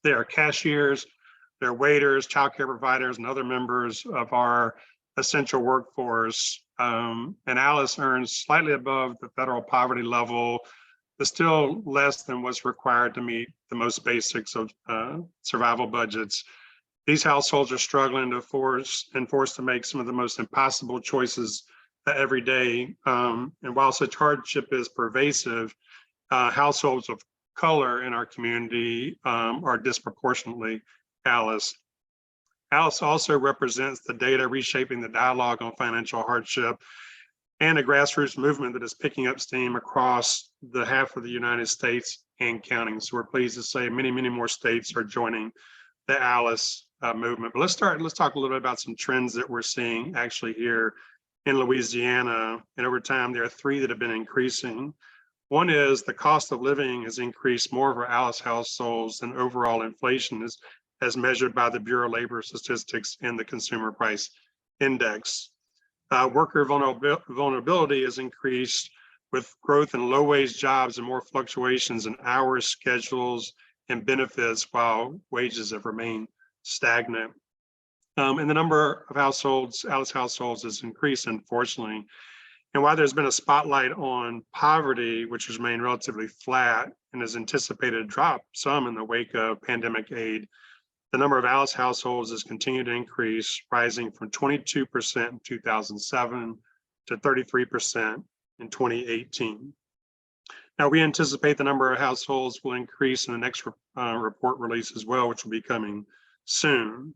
They are cashiers, they're waiters, childcare providers, and other members of our essential workforce. And Alice earns slightly above the federal poverty level, but still less than what's required to meet the most basics of survival budgets. These households are struggling to forced to make some of the most impossible choices every day. And while such hardship is pervasive, households of color in our community are disproportionately Alice. Alice also represents the data reshaping the dialogue on financial hardship and a grassroots movement that is picking up steam across the half of the United States and counting. So we're pleased to say many, many more states are joining the Alice movement. But let's talk a little bit about some trends that we're seeing actually here in Louisiana. And over time, there are three that have been increasing. One is the cost of living has increased more for Alice households than overall inflation is, as measured by the Bureau of Labor Statistics and the Consumer Price Index. Worker vulnerability has increased with growth in low-wage jobs and more fluctuations in hours, schedules, and benefits, while wages have remained stagnant. And the number of households, Alice households, has increased, unfortunately. And while there's been a spotlight on poverty, which has remained relatively flat and is anticipated to drop some in the wake of pandemic aid, the number of Alice households has continued to increase, rising from 22% in 2007 to 33% in 2018. Now, we anticipate the number of households will increase in the next report release as well, which will be coming soon.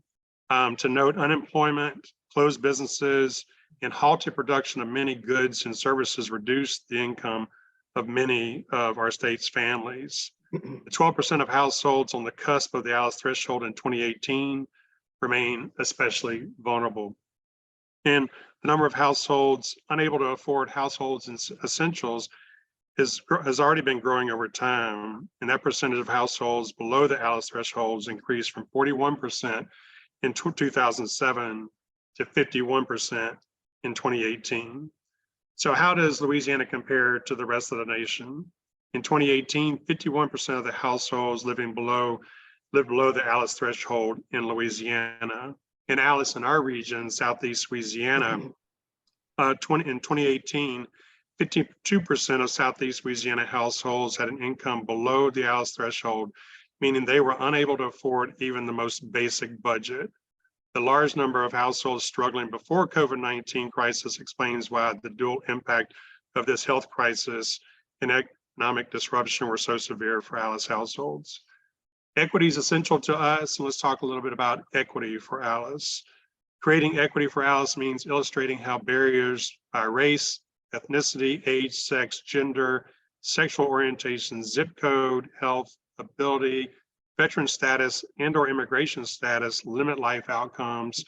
To note, unemployment, closed businesses, and halted production of many goods and services reduced the income of many of our state's families. The 12% of households on the cusp of the Alice threshold in 2018 remain especially vulnerable. And the number of households unable to afford households essentials has already been growing over time. And that percentage of households below the Alice thresholds increased from 41% in 2007 to 51% in 2018. So how does Louisiana compare to the rest of the nation? In 2018, 51% of the households lived below the Alice threshold in Louisiana. In Alice, in our region, Southeast Louisiana, in 2018, 52% of Southeast Louisiana households had an income below the Alice threshold, meaning they were unable to afford even the most basic budget. The large number of households struggling before COVID-19 crisis explains why the dual impact of this health crisis and economic disruption were so severe for Alice households. Equity is essential to us, and let's talk a little bit about equity for Alice. Creating equity for Alice means illustrating how barriers by race, ethnicity, age, sex, gender, sexual orientation, zip code, health, ability, veteran status, and/or immigration status limit life outcomes,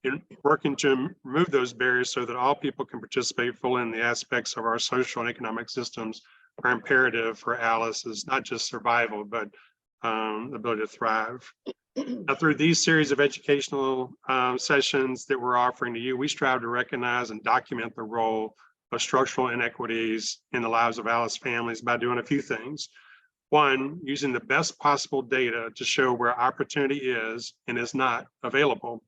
and working to remove those barriers so that all people can participate fully in the aspects of our social and economic systems are imperative for Alice's not just survival, but ability to thrive. Now, through these series of educational sessions that we're offering to you, we strive to recognize and document the role of structural inequities in the lives of Alice families by doing a few things. One, using the best possible data to show where opportunity is and is not available,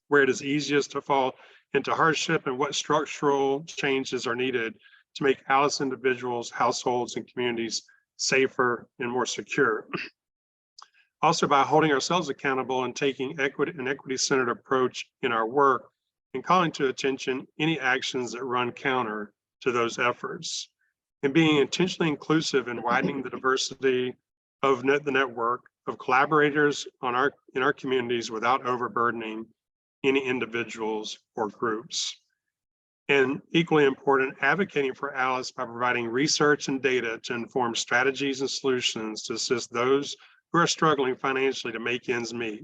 where it is easiest to fall into hardship, and what structural changes are needed to make Alice individuals, households, and communities safer and more secure. Also, by holding ourselves accountable and taking an equity-centered approach in our work and calling to attention any actions that run counter to those efforts, and being intentionally inclusive in widening the diversity of the network of collaborators in our communities without overburdening any individuals or groups. And equally important, advocating for Alice by providing research and data to inform strategies and solutions to assist those who are struggling financially to make ends meet,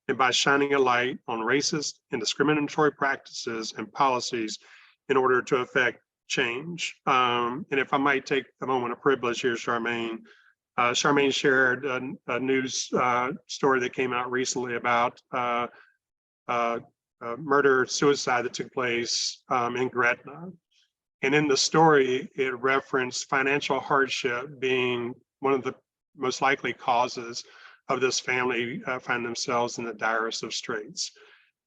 and by shining a light on racist and discriminatory practices and policies in order to affect change. And if I might take a moment of privilege here, Charmaine. Charmaine shared a news story that came out recently about murder, suicide that took place in Gretna. And in the story, it referenced financial hardship being one of the most likely causes of this family find themselves in the direst of straits.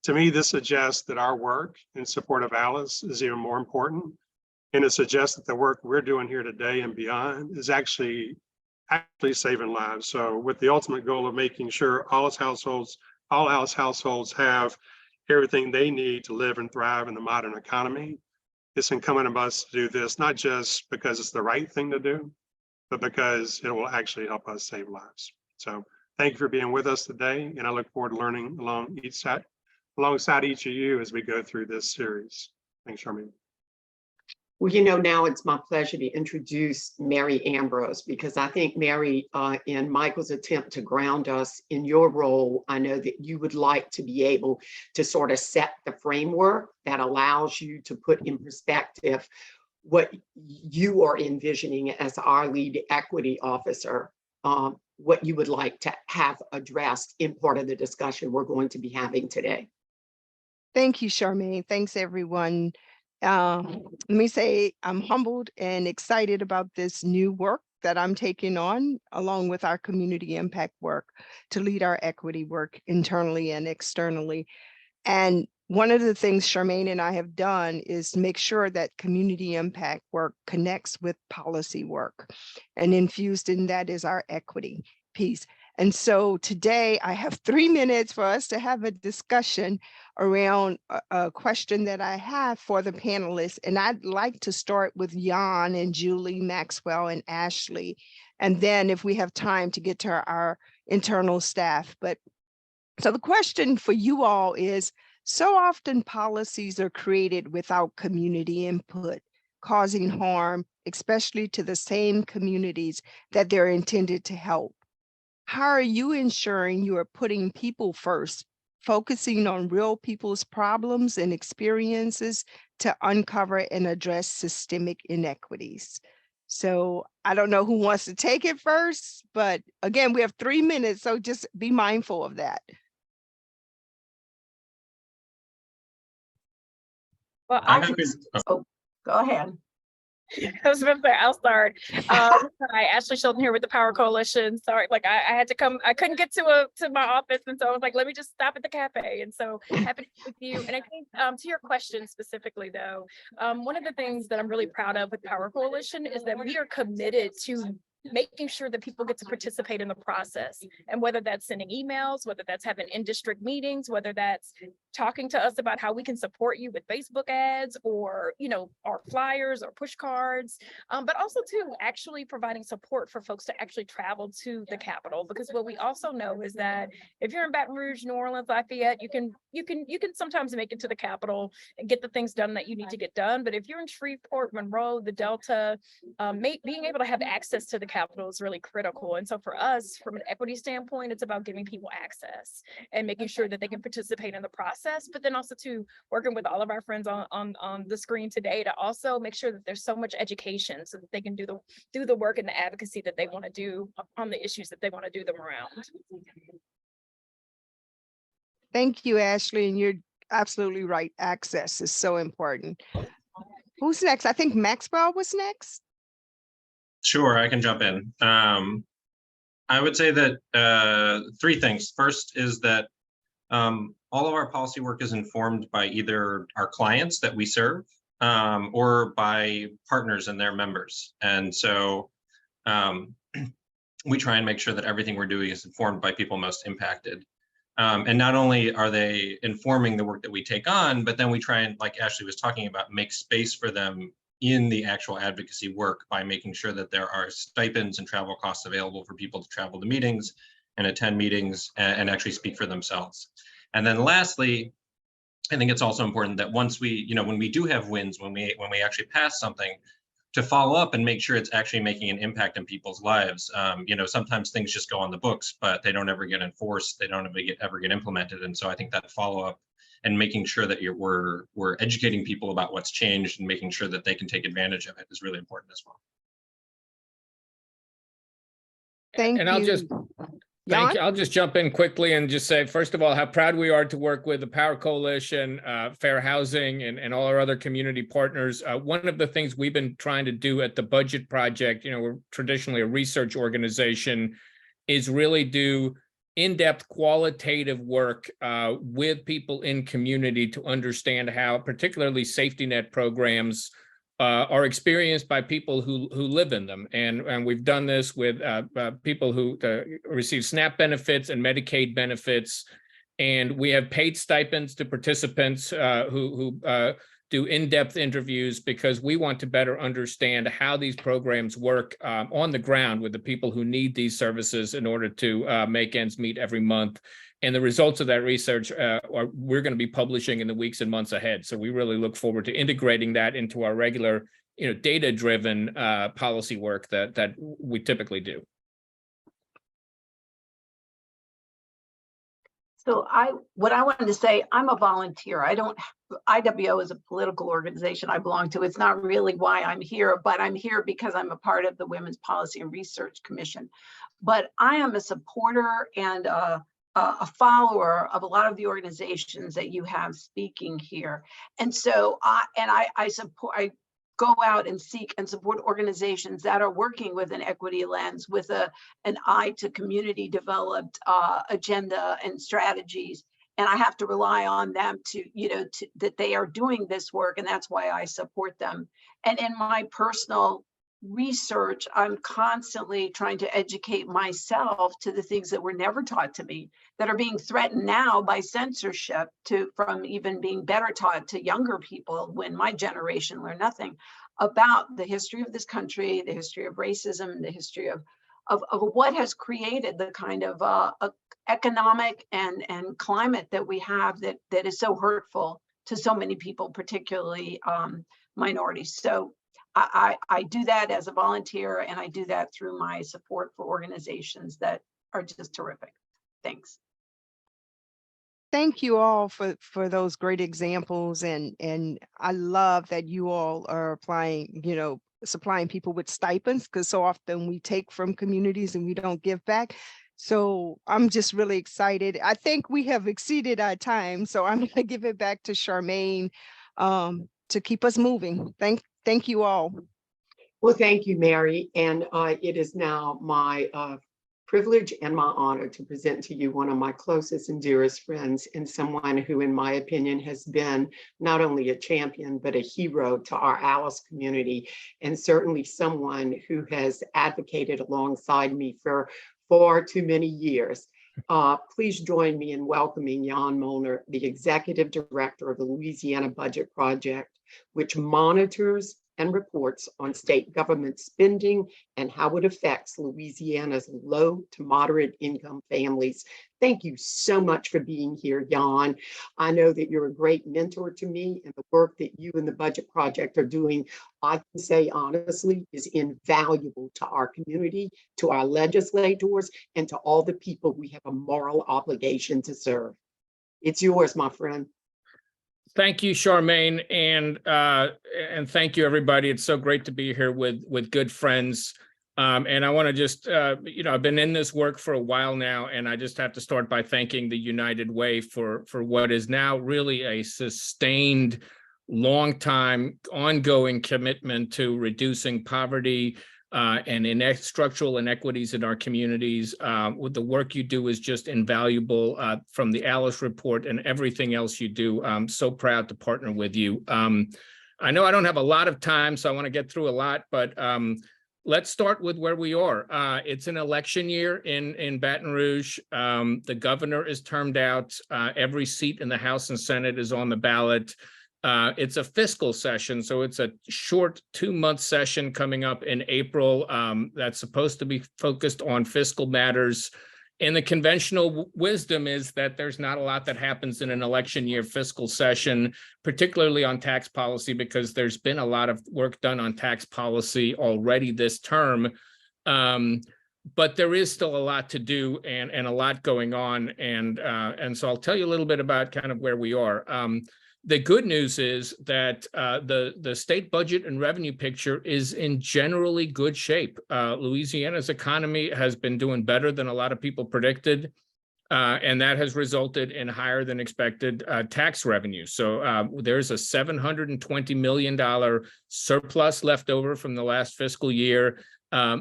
To me, this suggests that our work in support of Alice is even more important. And it suggests that the work we're doing here today and beyond is actually saving lives. So with the ultimate goal of making sure all Alice households have everything they need to live and thrive in the modern economy, it's incumbent on us to do this, not just because it's the right thing to do, but because it will actually help us save lives. So thank you for being with us today. And I look forward to learning alongside each of you as we go through this series. Thanks, Charmaine. Well, now it's my pleasure to introduce Mary Ambrose, because I think Mary, in Michael's attempt to ground us in your role, I know that you would like to be able to sort of set the framework that allows you to put in perspective what you are envisioning as our lead equity officer, what you would like to have addressed in part of the discussion we're going to be having today. Thank you, Charmaine. Thanks, everyone. Let me say I'm humbled and excited about this new work that I'm taking on, along with our community impact work, to lead our equity work internally and externally. And one of the things Charmaine and I have done is make sure that community impact work connects with policy work, and infused in that is our equity piece. And so today I have 3 minutes for us to have a discussion around a question that I have for the panelists. And I'd like to start with Jan and Julie, Maxwell, and Ashley. And then if we have time to get to our internal staff. But so the question for you all is, so often policies are created without community input, causing harm, especially to the same communities that they're intended to help. How are you ensuring you are putting people first, focusing on real people's problems and experiences to uncover and address systemic inequities? So I don't know who wants to take it first, but again, we have 3 minutes, so just be mindful of that. Well, go ahead. I was about to say, I'll start. Hi, Ashley Shelton here with the Power Coalition. Sorry, like I had to come, I couldn't get to my office. And so I was like, let me just stop at the cafe. And so happy to be with you. And I think to your question specifically though, one of the things that I'm really proud of with Power Coalition is that we are committed to making sure that people get to participate in the process. And whether that's sending emails, whether that's having in-district meetings, whether that's talking to us about how we can support you with Facebook ads or, our flyers or push cards, but also too, actually providing support for folks to actually travel to the Capitol. Because what we also know is that if you're in Baton Rouge, New Orleans, Lafayette, you can sometimes make it to the Capitol and get the things done that you need to get done. But if you're in Shreveport, Monroe, the Delta, being able to have access to the Capitol is really critical. And so for us, from an equity standpoint, it's about giving people access and making sure that they can participate in the process, but then also to working with all of our friends on the screen today to also make sure that there's so much education so that they can do the work and the advocacy that they want to do on the issues that they want to do them around. Thank you, Ashley. And you're absolutely right. Access is so important. Who's next? I think Maxwell was next. Sure, I can jump in. I would say that 3 things. First is that all of our policy work is informed by either our clients that we serve or by partners and their members. And so we try and make sure that everything we're doing is informed by people most impacted. And not only are they informing the work that we take on, but then we try and, like Ashley was talking about, make space for them in the actual advocacy work by making sure that there are stipends and travel costs available for people to travel to meetings and attend meetings and actually speak for themselves. And then lastly, I think it's also important that once we, when we do have wins, when we actually pass something, to follow up and make sure it's actually making an impact in people's lives. Sometimes things just go on the books, but they don't ever get enforced. They don't ever get implemented. And so I think that follow up and making sure that we're educating people about what's changed and making sure that they can take advantage of it is really important as well. Thank you. I'll just jump in quickly and just say, first of all, how proud we are to work with the Power Coalition, Fair Housing, and all our other community partners. One of the things we've been trying to do at the Budget Project, we're traditionally a research organization, is really do in-depth qualitative work with people in community to understand how particularly safety net programs are experienced by people who live in them. And we've done this with people who receive SNAP benefits and Medicaid benefits. And we have paid stipends to participants who do in-depth interviews, because we want to better understand how these programs work on the ground with the people who need these services in order to make ends meet every month. And the results of that research we're going to be publishing in the weeks and months ahead. So we really look forward to integrating that into our regular, data-driven policy work that we typically do. So what I wanted to say, I'm a volunteer. IWO is a political organization I belong to. It's not really why I'm here, but I'm here because I'm a part of the Women's Policy and Research Commission. But I am a supporter and a follower of a lot of the organizations that you have speaking here. And so I go out and seek and support organizations that are working with an equity lens, with an eye to community developed agenda and strategies. And I have to rely on them that they are doing this work, and that's why I support them. And in my personal research, I'm constantly trying to educate myself to the things that were never taught to me, that are being threatened now by censorship from even being better taught to younger people, when my generation learned nothing about the history of this country, the history of racism, the history of what has created the kind of economic and climate that we have that is so hurtful to so many people, particularly minorities. So I do that as a volunteer, and I do that through my support for organizations that are just terrific. Thanks. Thank you all for those great examples. And I love that you all are applying, supplying people with stipends, because so often we take from communities and we don't give back. So I'm just really excited. I think we have exceeded our time, so I'm going to give it back to Charmaine to keep us moving. Thank you all. Well, thank you, Mary. And it is now my privilege and my honor to present to you one of my closest and dearest friends, and someone who, in my opinion, has been not only a champion, but a hero to our Alice community, and certainly someone who has advocated alongside me for far too many years. Please join me in welcoming Jan Moller, the Executive Director of the Louisiana Budget Project, which monitors and reports on state government spending and how it affects Louisiana's low to moderate income families. Thank you so much for being here, Jan. I know that you're a great mentor to me, and the work that you and the Budget Project are doing, I can say honestly, is invaluable to our community, to our legislators, and to all the people we have a moral obligation to serve. It's yours, my friend. Thank you, Charmaine, and thank you, everybody. It's so great to be here with good friends. And I want to just, I've been in this work for a while now, and I just have to start by thanking the United Way for what is now really a sustained, long time, ongoing commitment to reducing poverty and structural inequities in our communities. With the work you do is just invaluable, from the Alice report and everything else you do. I'm so proud to partner with you. I know I don't have a lot of time, so I want to get through a lot, but let's start with where we are. It's an election year in Baton Rouge. The governor is termed out. Every seat in the House and Senate is on the ballot. It's a fiscal session, so it's a short 2-month session coming up in April that's supposed to be focused on fiscal matters. And the conventional wisdom is that there's not a lot that happens in an election year fiscal session, particularly on tax policy, because there's been a lot of work done on tax policy already this term. But there is still a lot to do and a lot going on. And so I'll tell you a little bit about kind of where we are. The good news is that the state budget and revenue picture is in generally good shape. Louisiana's economy has been doing better than a lot of people predicted, and that has resulted in higher than expected tax revenue. So there's a $720 million surplus left over from the last fiscal year.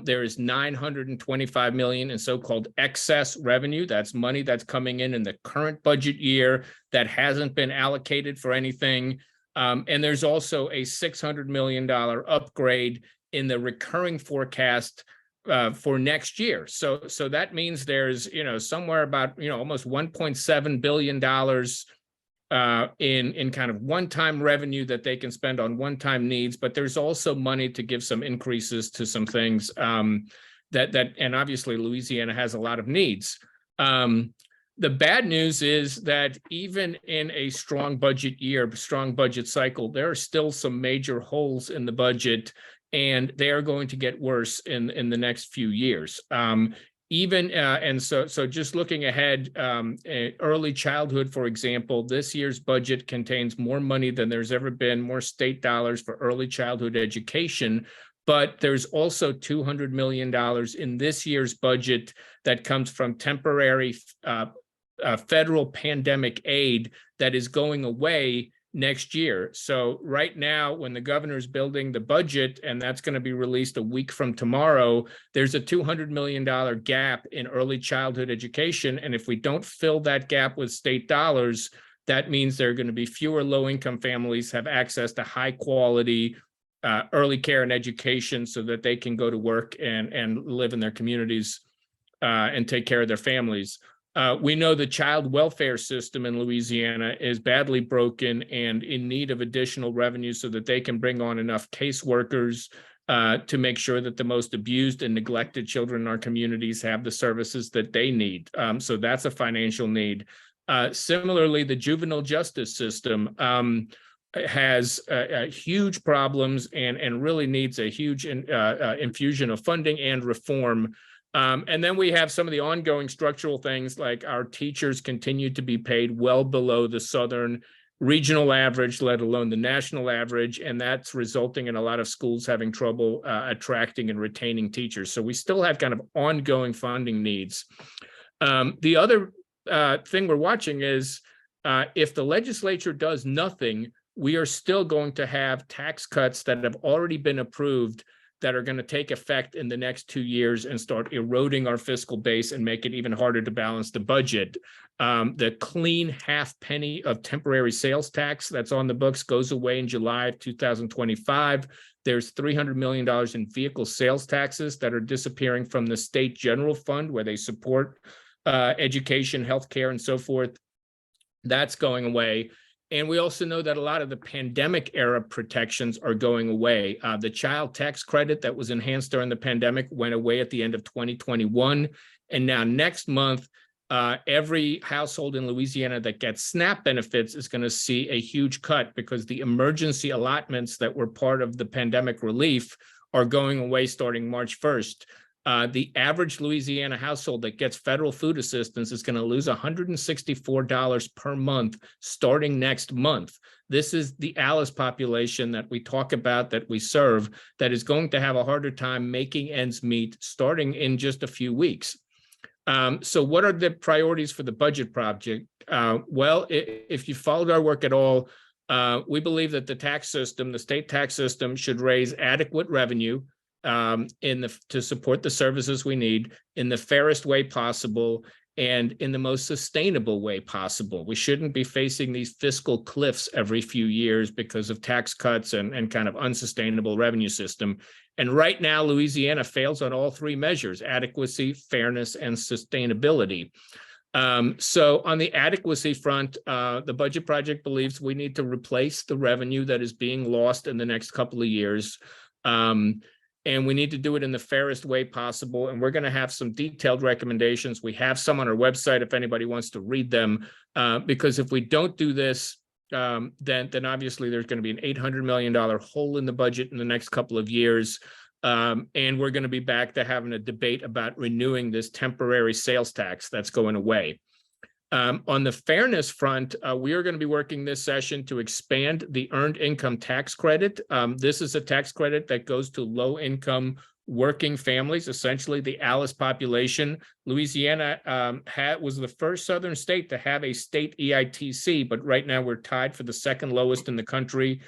There is $925 million in so-called excess revenue. That's money that's coming in the current budget year that hasn't been allocated for anything. And there's also a $600 million upgrade in the recurring forecast for next year. So that means there's, somewhere about, almost $1.7 billion in kind of one-time revenue that they can spend on one-time needs, but there's also money to give some increases to some things and obviously Louisiana has a lot of needs. The bad news is that even in a strong budget year, strong budget cycle, there are still some major holes in the budget, and they are going to get worse in the next few years. So just looking ahead, early childhood, for example, this year's budget contains more money than there's ever been, more state dollars for early childhood education. But there's also $200 million in this year's budget that comes from temporary federal pandemic aid that is going away next year. So right now, when the governor's building the budget, and that's going to be released a week from tomorrow, there's a $200 million gap in early childhood education. And if we don't fill that gap with state dollars, that means there are going to be fewer low-income families have access to high quality early care and education so that they can go to work and live in their communities and take care of their families. We know the child welfare system in Louisiana is badly broken and in need of additional revenue so that they can bring on enough caseworkers to make sure that the most abused and neglected children in our communities have the services that they need. So that's a financial need. Similarly, the juvenile justice system has huge problems and really needs a huge infusion of funding and reform. And then we have some of the ongoing structural things like our teachers continue to be paid well below the Southern regional average, let alone the national average. And that's resulting in a lot of schools having trouble attracting and retaining teachers. So we still have kind of ongoing funding needs. The other thing we're watching is if the legislature does nothing, we are still going to have tax cuts that have already been approved that are going to take effect in the next 2 years and start eroding our fiscal base and make it even harder to balance the budget. The clean half penny of temporary sales tax that's on the books goes away in July of 2025. There's $300 million in vehicle sales taxes that are disappearing from the state general fund where they support education, healthcare, and so forth. That's going away. And we also know that a lot of the pandemic era protections are going away. The child tax credit that was enhanced during the pandemic went away at the end of 2021. And now next month, every household in Louisiana that gets SNAP benefits is going to see a huge cut because the emergency allotments that were part of the pandemic relief are going away starting March 1st. The average Louisiana household that gets federal food assistance is going to lose $164 per month starting next month. This is the Alice population that we talk about, that we serve, that is going to have a harder time making ends meet starting in just a few weeks. So what are the priorities for the budget project? Well, if you followed our work at all, we believe that the tax system, the state tax system, should raise adequate revenue to support the services we need in the fairest way possible and in the most sustainable way possible. We shouldn't be facing these fiscal cliffs every few years because of tax cuts and kind of unsustainable revenue system. And right now, Louisiana fails on all three measures: adequacy, fairness, and sustainability. So on the adequacy front, the budget project believes we need to replace the revenue that is being lost in the next couple of years. And we need to do it in the fairest way possible. And we're going to have some detailed recommendations. We have some on our website if anybody wants to read them, because if we don't do this, then obviously there's going to be an $800 million hole in the budget in the next couple of years. And we're going to be back to having a debate about renewing this temporary sales tax that's going away. On the fairness front, we are going to be working this session to expand the earned income tax credit. This is a tax credit that goes to low-income working families, essentially the Alice population. Louisiana was the first southern state to have a state EITC, but right now we're tied for the second lowest in the country.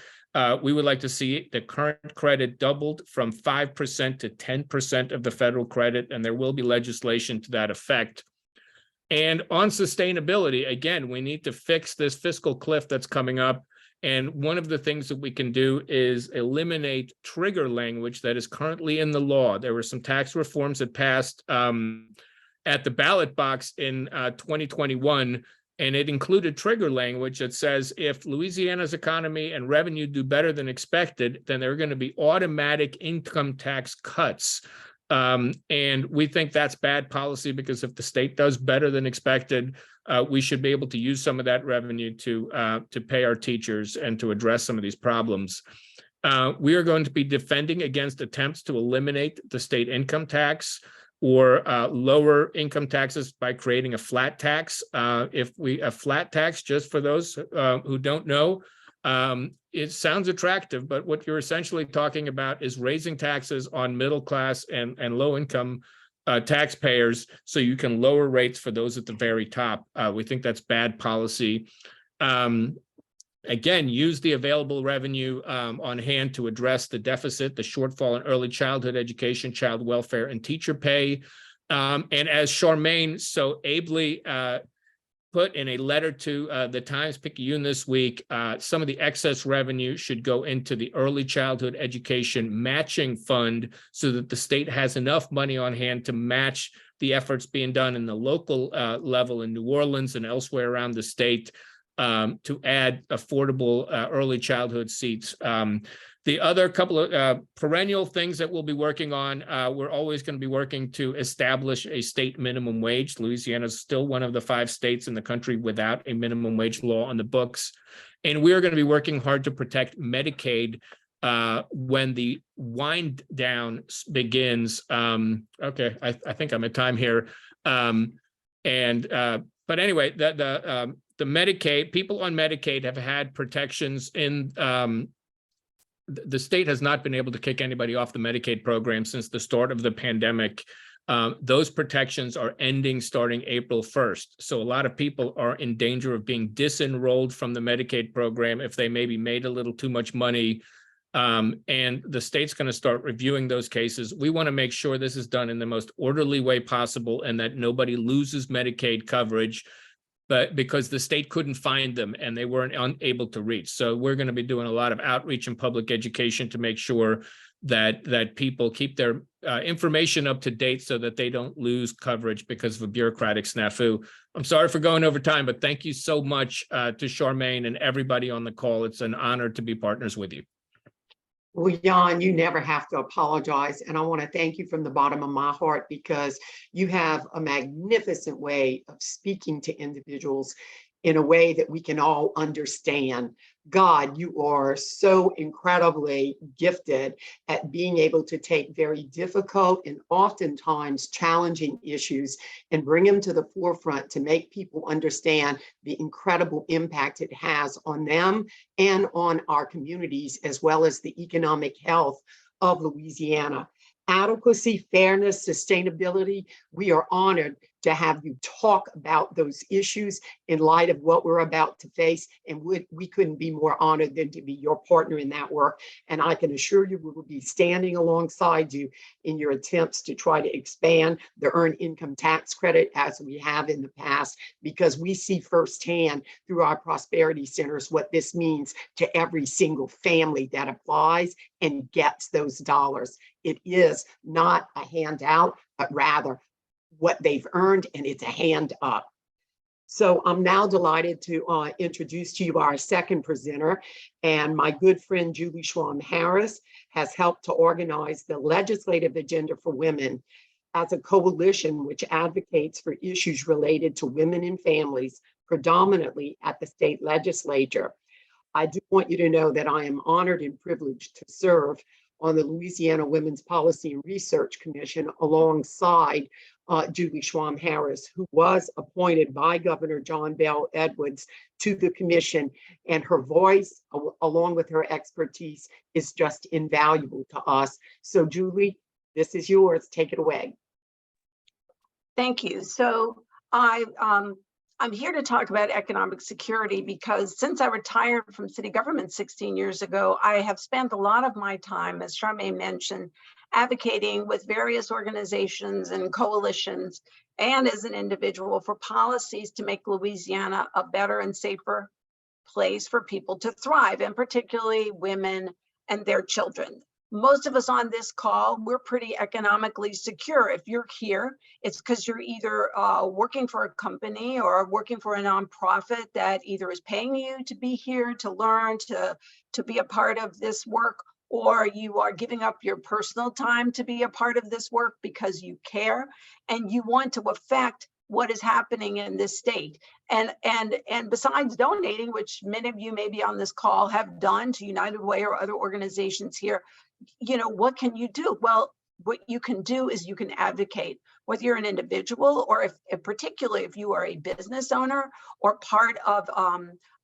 We would like to see the current credit doubled from 5% to 10% of the federal credit, and there will be legislation to that effect. And on sustainability, again, we need to fix this fiscal cliff that's coming up. And one of the things that we can do is eliminate trigger language that is currently in the law. There were some tax reforms that passed at the ballot box in 2021, and it included trigger language that says if Louisiana's economy and revenue do better than expected, then there are going to be automatic income tax cuts. And we think that's bad policy, because if the state does better than expected, we should be able to use some of that revenue to pay our teachers and to address some of these problems. We are going to be defending against attempts to eliminate the state income tax or lower income taxes by creating a flat tax. A flat tax, just for those who don't know, it sounds attractive, but what you're essentially talking about is raising taxes on middle class and low income taxpayers, so you can lower rates for those at the very top. We think that's bad policy. Again, use the available revenue on hand to address the deficit, the shortfall in early childhood education, child welfare, and teacher pay. And as Charmaine so ably put in a letter to the Times-Picayune this week, some of the excess revenue should go into the early childhood education matching fund, so that the state has enough money on hand to match the efforts being done in the local level in New Orleans and elsewhere around the state to add affordable early childhood seats. The other couple of perennial things that we'll be working on, we're always going to be working to establish a state minimum wage. Louisiana is still one of the 5 states in the country without a minimum wage law on the books. And we are going to be working hard to protect Medicaid when the wind down begins. Okay, I think I'm at time here. But anyway, the Medicaid, people on Medicaid have had protections in the state has not been able to kick anybody off the Medicaid program since the start of the pandemic. Those protections are ending starting April 1st. So a lot of people are in danger of being disenrolled from the Medicaid program if they maybe made a little too much money. And the state's going to start reviewing those cases. We want to make sure this is done in the most orderly way possible and that nobody loses Medicaid coverage, but because the state couldn't find them and they weren't unable to reach. So we're going to be doing a lot of outreach and public education to make sure that people keep their information up to date so that they don't lose coverage because of a bureaucratic snafu. I'm sorry for going over time, but thank you so much to Charmaine and everybody on the call. It's an honor to be partners with you. Well, Jan, you never have to apologize. And I want to thank you from the bottom of my heart, because you have a magnificent way of speaking to individuals in a way that we can all understand. God, you are so incredibly gifted at being able to take very difficult and oftentimes challenging issues and bring them to the forefront to make people understand the incredible impact it has on them and on our communities, as well as the economic health of Louisiana. Adequacy, fairness, sustainability, we are honored to have you talk about those issues in light of what we're about to face. And we couldn't be more honored than to be your partner in that work. And I can assure you we will be standing alongside you in your attempts to try to expand the earned income tax credit as we have in the past, because we see firsthand through our prosperity centers what this means to every single family that applies and gets those dollars. It is not a handout, but rather what they've earned, and it's a hand up. So I'm now delighted to introduce to you our second presenter, and my good friend Julie Schwam-Harris has helped to organize the legislative agenda for women as a coalition which advocates for issues related to women and families, predominantly at the state legislature. I do want you to know that I am honored and privileged to serve on the Louisiana Women's Policy and Research Commission alongside Julie Schwam-Harris, who was appointed by Governor John Bell Edwards to the commission, and her voice, along with her expertise, is just invaluable to us. So Julie, this is yours. Take it away. Thank you. So I I'm here to talk about economic security because since I retired from city government 16 years ago, I have spent a lot of my time, as Charmaine mentioned, advocating with various organizations and coalitions and as an individual for policies to make Louisiana a better and safer place for people to thrive, and particularly women and their children. Most of us on this call, we're pretty economically secure. If you're here, it's because you're either working for a company or working for a nonprofit that either is paying you to be here, to learn, to be a part of this work, or you are giving up your personal time to be a part of this work because you care and you want to affect what is happening in this state. And besides donating, which many of you maybe on this call have done to United Way or other organizations here, you know, what can you do? Well, what you can do is you can advocate, whether you're an individual or if particularly if you are a business owner or part of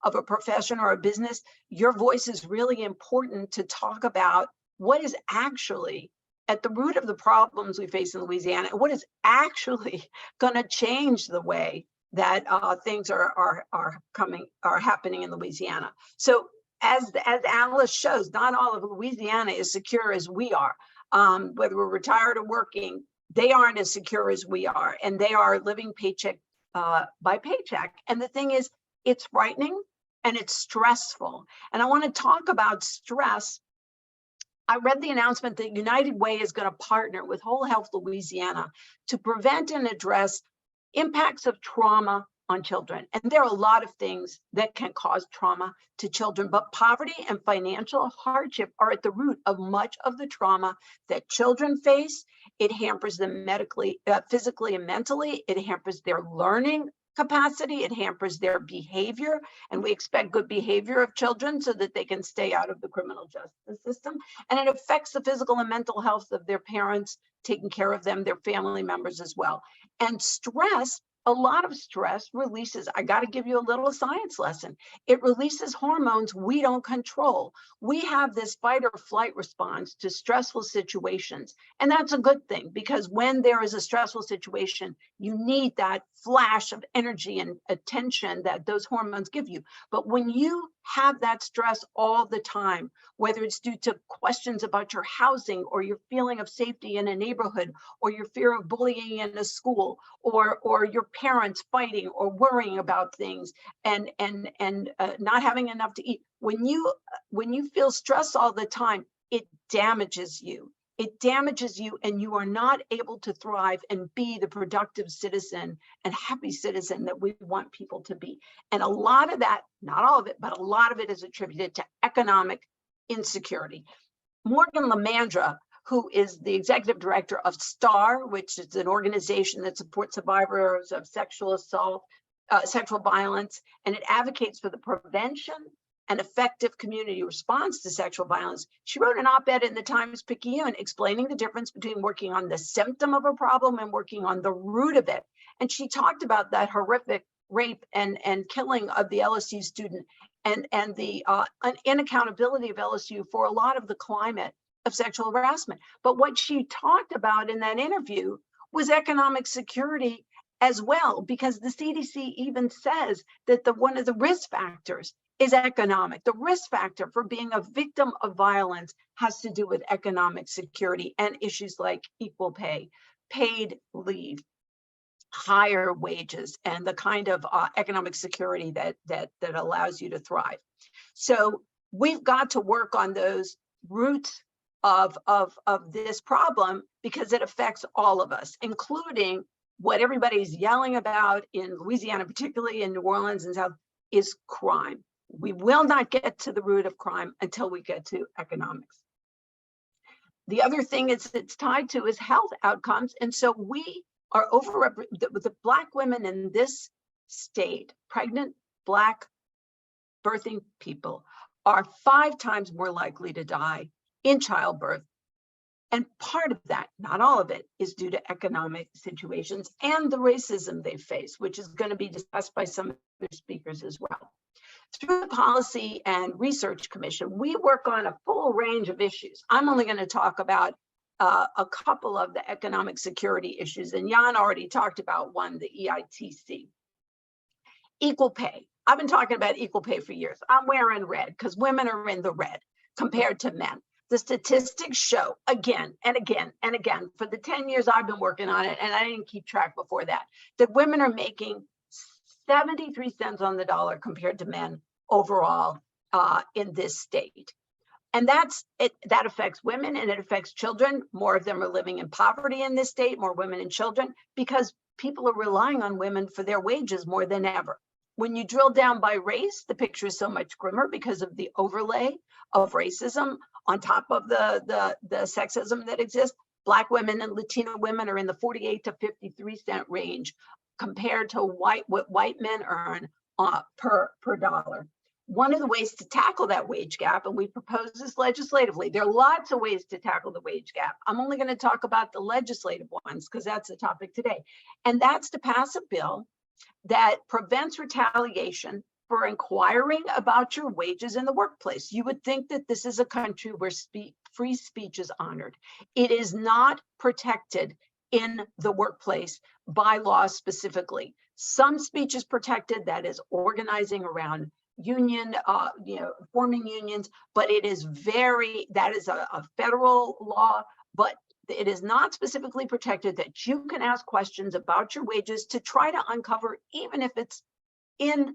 a profession or a business, your voice is really important to talk about what is actually at the root of the problems we face in Louisiana, and what is actually going to change the way that things are happening in Louisiana. So as Alice shows, not all of Louisiana is secure as we are. Whether we're retired or working, they aren't as secure as we are, and they are living paycheck by paycheck. And the thing is, it's frightening and it's stressful. And I want to talk about stress. I read the announcement that United Way is going to partner with Whole Health Louisiana to prevent and address impacts of trauma on children. And there are a lot of things that can cause trauma to children, but poverty and financial hardship are at the root of much of the trauma that children face. It hampers them medically, physically and mentally. It hampers their learning capacity. It hampers their behavior. And we expect good behavior of children so that they can stay out of the criminal justice system. And it affects the physical and mental health of their parents, taking care of them, their family members as well. And stress, a lot of stress releases, I got to give you a little science lesson. It releases hormones we don't control. We have this fight or flight response to stressful situations. And that's a good thing, because when there is a stressful situation, you need that flash of energy and attention that those hormones give you. But when you have that stress all the time, whether it's due to questions about your housing or your feeling of safety in a neighborhood, or your fear of bullying in a school, or your parents fighting or worrying about things, and not having enough to eat, when you feel stress all the time, it damages you. It damages you, and you are not able to thrive and be the productive citizen and happy citizen that we want people to be. And a lot of that, not all of it, but a lot of it is attributed to economic insecurity. Morgan Lamandra, who is the executive director of STAR, which is an organization that supports survivors of sexual assault, sexual violence, and it advocates for the prevention and effective community response to sexual violence. She wrote an op-ed in the Times-Picayune explaining the difference between working on the symptom of a problem and working on the root of it. And she talked about that horrific rape and killing of the LSU student and the inaccountability of LSU for a lot of the climate of sexual harassment. But what she talked about in that interview was economic security as well, because the CDC even says that one of the risk factors is economic. The risk factor for being a victim of violence has to do with economic security and issues like equal pay, paid leave, higher wages, and the kind of economic security that allows you to thrive. So we've got to work on those roots of this problem, because it affects all of us, including what everybody's yelling about in Louisiana, particularly in New Orleans and South, is crime. We will not get to the root of crime until we get to economics. The other thing it's tied to is health outcomes. And so we are overrepresented with the Black women in this state. Pregnant Black birthing people are 5 times more likely to die in childbirth. And part of that, not all of it, is due to economic situations and the racism they face, which is going to be discussed by some other speakers as well. Through the Policy and Research Commission, we work on a full range of issues. I'm only going to talk about a couple of the economic security issues, and Jan already talked about one, the EITC. Equal pay. I've been talking about equal pay for years. I'm wearing red because women are in the red compared to men. The statistics show again and again and again for the 10 years I've been working on it, and I didn't keep track before that women are making 73 cents on the dollar compared to men overall in this state. And that's it. That affects women and it affects children. More of them are living in poverty in this state, more women and children, because people are relying on women for their wages more than ever. When you drill down by race, the picture is so much grimmer because of the overlay of racism on top of the sexism that exists. Black women and Latino women are in the 48 to 53 cent range compared to what white men earn per dollar. One of the ways to tackle that wage gap, and we propose this legislatively, there are lots of ways to tackle the wage gap. I'm only going to talk about the legislative ones because that's the topic today. And that's to pass a bill that prevents retaliation for inquiring about your wages in the workplace. You would think that this is a country where free speech is honored. It is not protected in the workplace by law specifically. Some speech is protected, that is organizing around union, forming unions, but it is that is a federal law, but it is not specifically protected that you can ask questions about your wages to try to uncover, even if it's in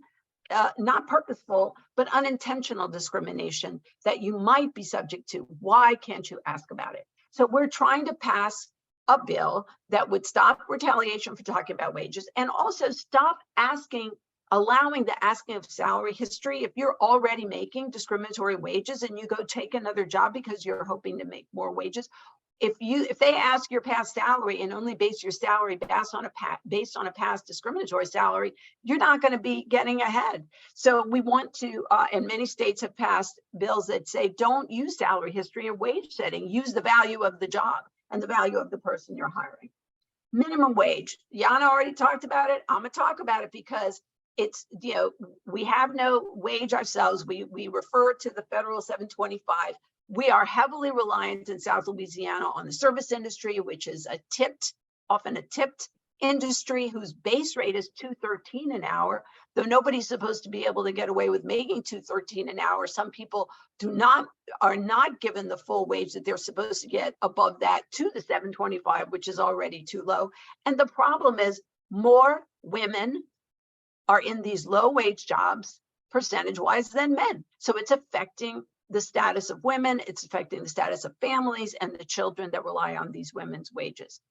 not purposeful, but unintentional discrimination that you might be subject to. Why can't you ask about it? So we're trying to pass a bill that would stop retaliation for talking about wages and also stop allowing the asking of salary history. If you're already making discriminatory wages and you go take another job because you're hoping to make more wages, if they ask your past salary and only base your salary based on a past discriminatory salary, you're not going to be getting ahead. So we want to, and many states have passed bills that say don't use salary history in wage setting, use the value of the job and the value of the person you're hiring. Minimum wage, Yana already talked about it. I'm going to talk about it because it's, we have no wage ourselves. We refer to the federal 725. We are heavily reliant in South Louisiana on the service industry, which is often a tipped industry whose base rate is $2.13 an hour. Though nobody's supposed to be able to get away with making $2.13 an hour, some people are not given the full wage that they're supposed to get above that to the 725, which is already too low. And the problem is more women are in these low wage jobs percentage-wise than men. So it's affecting the status of women, it's affecting the status of families and the children that rely on these women's wages.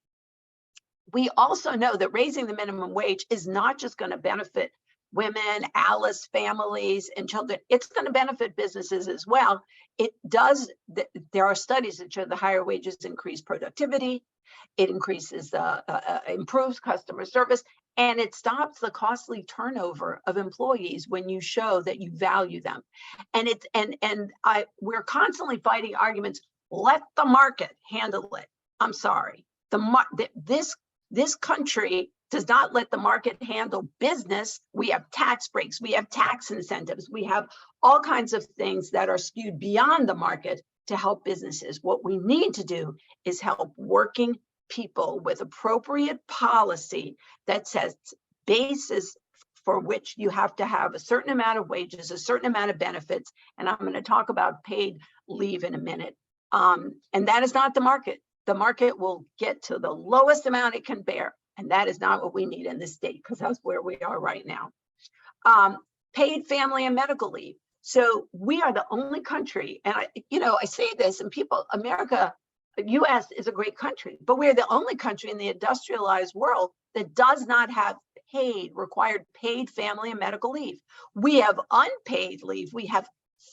We also know that raising the minimum wage is not just going to benefit women, Alice, families, and children. It's going to benefit businesses as well. There are studies that show the higher wages increase productivity, it increases improves customer service, and it stops the costly turnover of employees when you show that you value them. And we're constantly fighting arguments. Let the market handle it. I'm sorry. This country does not let the market handle business. We have tax breaks, we have tax incentives, we have all kinds of things that are skewed beyond the market to help businesses. What we need to do is help working people with appropriate policy that says basis for which you have to have a certain amount of wages, a certain amount of benefits. And I'm going to talk about paid leave in a minute. And that is not the market. The market will get to the lowest amount it can bear. And that is not what we need in this state, because that's where we are right now. Paid family and medical leave. So we are the only country, and I say this, and US is a great country, but we're the only country in the industrialized world that does not have required paid family and medical leave. We have unpaid leave. We have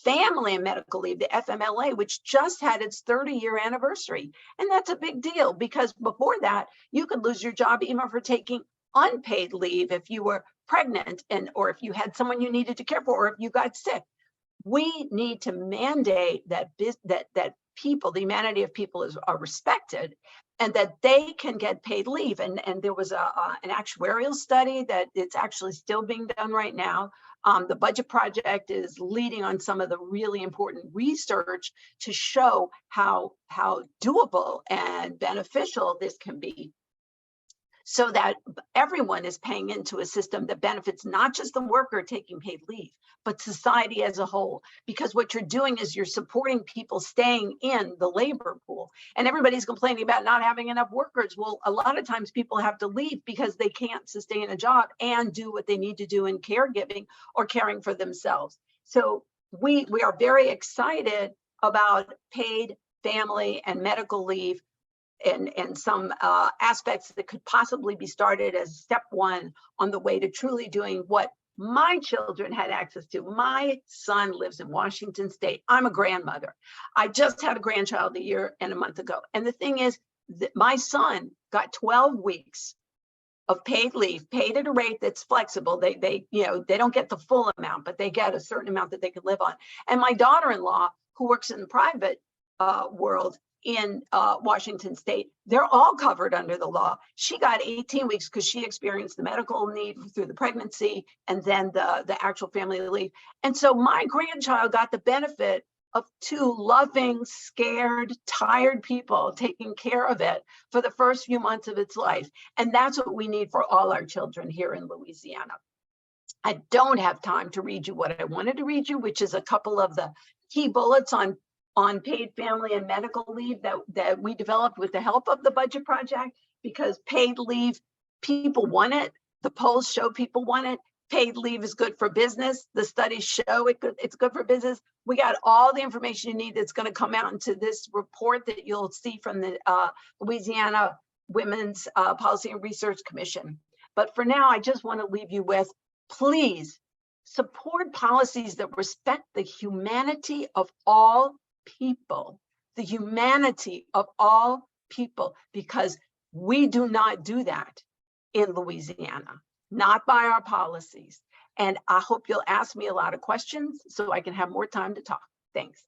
family and medical leave, the FMLA, which just had its 30-year anniversary. And that's a big deal because before that, you could lose your job even for taking unpaid leave if you were pregnant or if you had someone you needed to care for, or if you got sick. We need to mandate that people, the humanity of people are respected and that they can get paid leave. And there was an actuarial study that it's actually still being done right now. The Budget Project is leading on some of the really important research to show how doable and beneficial this can be. so that everyone is paying into a system that benefits not just the worker taking paid leave, but society as a whole. Because what you're doing is you're supporting people staying in the labor pool. And everybody's complaining about not having enough workers. Well, a lot of times people have to leave because they can't sustain a job and do what they need to do in caregiving or caring for themselves. So we are very excited about paid family and medical leave and some aspects that could possibly be started as step one on the way to truly doing what my children had access to. My son lives in Washington State. I'm a grandmother. I just had a grandchild a year and a month ago. And the thing is that my son got 12 weeks of paid leave, paid at a rate that's flexible. They don't get the full amount, but they get a certain amount that they can live on. And my daughter-in-law, who works in the private world in Washington State, they're all covered under the law. She got 18 weeks because she experienced the medical need through the pregnancy and then the actual family leave. And so my grandchild got the benefit of two loving, scared, tired people taking care of it for the first few months of its life. And that's what we need for all our children here in Louisiana. I don't have time to read you what I wanted to read you, which is a couple of the key bullets on paid family and medical leave that we developed with the help of the budget project, because paid leave, people want it. The polls show people want it. Paid leave is good for business. The studies show it's good for business. We got all the information you need that's going to come out into this report that you'll see from the Louisiana Women's Policy and Research Commission. But for now, I just want to leave you with, please support policies that respect the humanity of all people, the humanity of all people, because we do not do that in Louisiana, not by our policies. And I hope you'll ask me a lot of questions so I can have more time to talk. Thanks.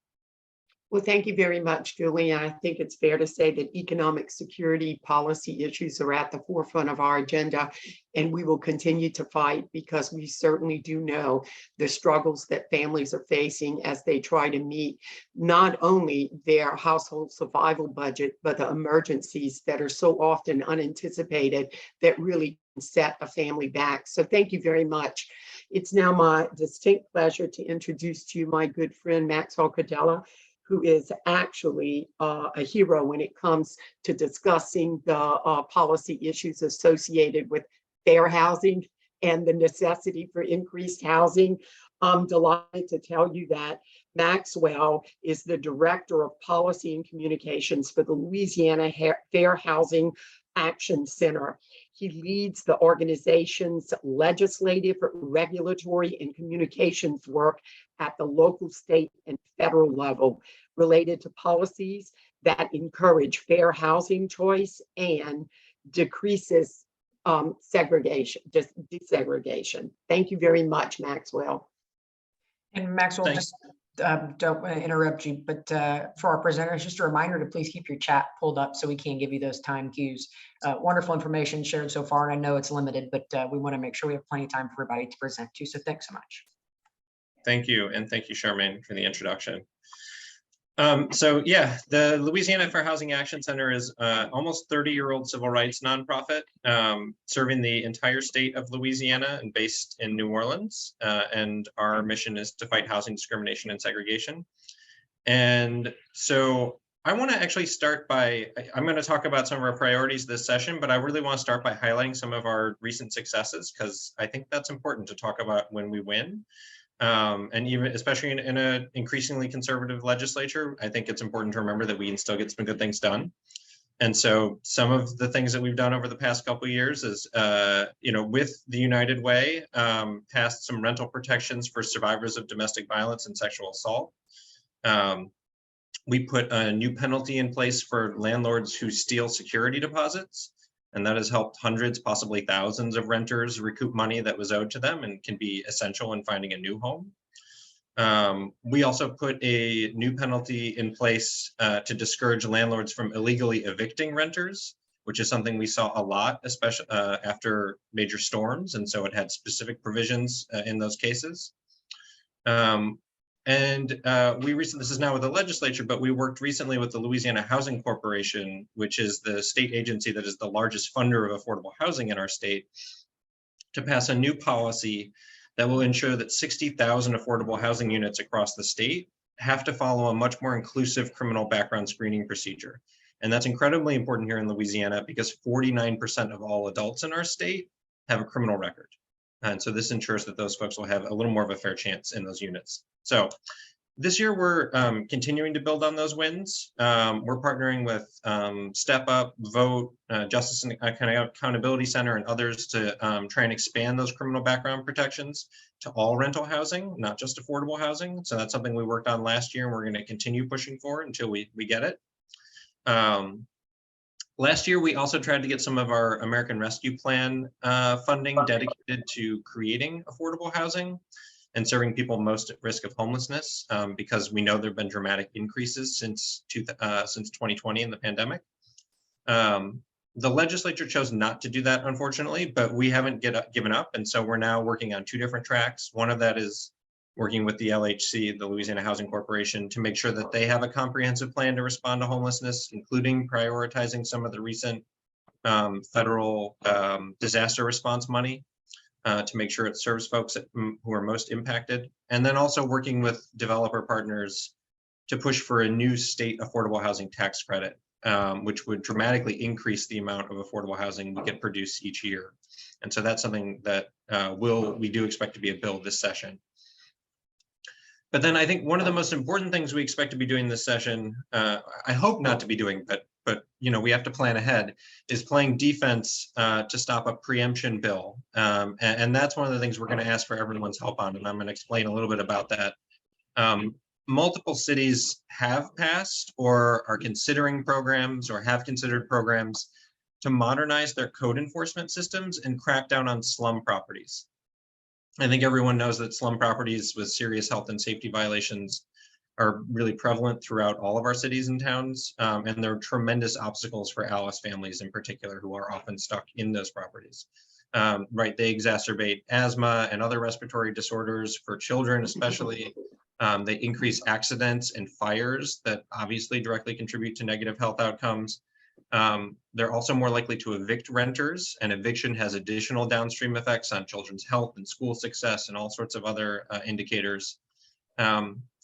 Well, thank you very much, Julie. I think it's fair to say that economic security policy issues are at the forefront of our agenda, and we will continue to fight because we certainly do know the struggles that families are facing as they try to meet not only their household survival budget, but the emergencies that are so often unanticipated that really set a family back. So thank you very much. It's now my distinct pleasure to introduce to you my good friend, Maxwell Cadella, who is actually a hero when it comes to discussing the policy issues associated with fair housing and the necessity for increased housing. I'm delighted to tell you that Maxwell is the Director of Policy and Communications for the Louisiana Fair Housing Action Center. He leads the organization's legislative, regulatory, and communications work at the local, state, and federal level related to policies that encourage fair housing choice and decreases desegregation. Thank you very much, Maxwell. And Maxwell, Thanks. just don't want to interrupt you, but for our presenters, just a reminder to please keep your chat pulled up so we can give you those time cues. Wonderful information shared so far, and I know it's limited, but we want to make sure we have plenty of time for everybody to present to. So thanks so much. Thank you. And thank you, Charmaine, for the introduction. So yeah, the Louisiana Fair Housing Action Center is almost 30-year-old civil rights nonprofit serving the entire state of Louisiana and based in New Orleans. And our mission is to fight housing discrimination and segregation. And so I want to actually start by, I'm going to talk about some of our priorities this session, but I really want to start by highlighting some of our recent successes, because I think that's important to talk about when we win. And even especially in an increasingly conservative legislature, I think it's important to remember that we can still get some good things done. And so some of the things that we've done over the past couple of years is, with the United Way, passed some rental protections for survivors of domestic violence and sexual assault. We put a new penalty in place for landlords who steal security deposits. And that has helped hundreds, possibly thousands of renters recoup money that was owed to them and can be essential in finding a new home. We also put a new penalty in place to discourage landlords from illegally evicting renters, which is something we saw a lot, especially after major storms. And so it had specific provisions in those cases. And this is now with the legislature, but we worked recently with the Louisiana Housing Corporation, which is the state agency that is the largest funder of affordable housing in our state, to pass a new policy that will ensure that 60,000 affordable housing units across the state have to follow a much more inclusive criminal background screening procedure. And that's incredibly important here in Louisiana because 49% of all adults in our state have a criminal record. And so this ensures that those folks will have a little more of a fair chance in those units. So this year we're continuing to build on those wins. We're partnering with Step Up, Vote, Justice and Accountability Center and others to try and expand those criminal background protections to all rental housing, not just affordable housing. So that's something we worked on last year and we're going to continue pushing for until we get it. Last year, we also tried to get some of our American Rescue Plan funding dedicated to creating affordable housing and serving people most at risk of homelessness, because we know there have been dramatic increases since 2020 in the pandemic. The legislature chose not to do that, unfortunately, but we haven't given up. And so we're now working on two different tracks. One of that is working with the LHC, the Louisiana Housing Corporation, to make sure that they have a comprehensive plan to respond to homelessness, including prioritizing some of the recent federal disaster response money to make sure it serves folks who are most impacted. And then also working with developer partners to push for a new state affordable housing tax credit, which would dramatically increase the amount of affordable housing we can produce each year. And so that's something that we do expect to be a bill this session. But then I think one of the most important things we expect to be doing this session, I hope not to be doing, but you know, we have to plan ahead, is playing defense to stop a preemption bill. And that's one of the things we're going to ask for everyone's help on, and I'm going to explain a little bit about that. Multiple cities have passed or are considering programs or have considered programs to modernize their code enforcement systems and crack down on slum properties. I think everyone knows that slum properties with serious health and safety violations are really prevalent throughout all of our cities and towns, and they're tremendous obstacles for ALIS families in particular who are often stuck in those properties. Right, they exacerbate asthma and other respiratory disorders for children especially. They increase accidents and fires that obviously directly contribute to negative health outcomes. They're also more likely to evict renters, and eviction has additional downstream effects on children's health and school success and all sorts of other indicators.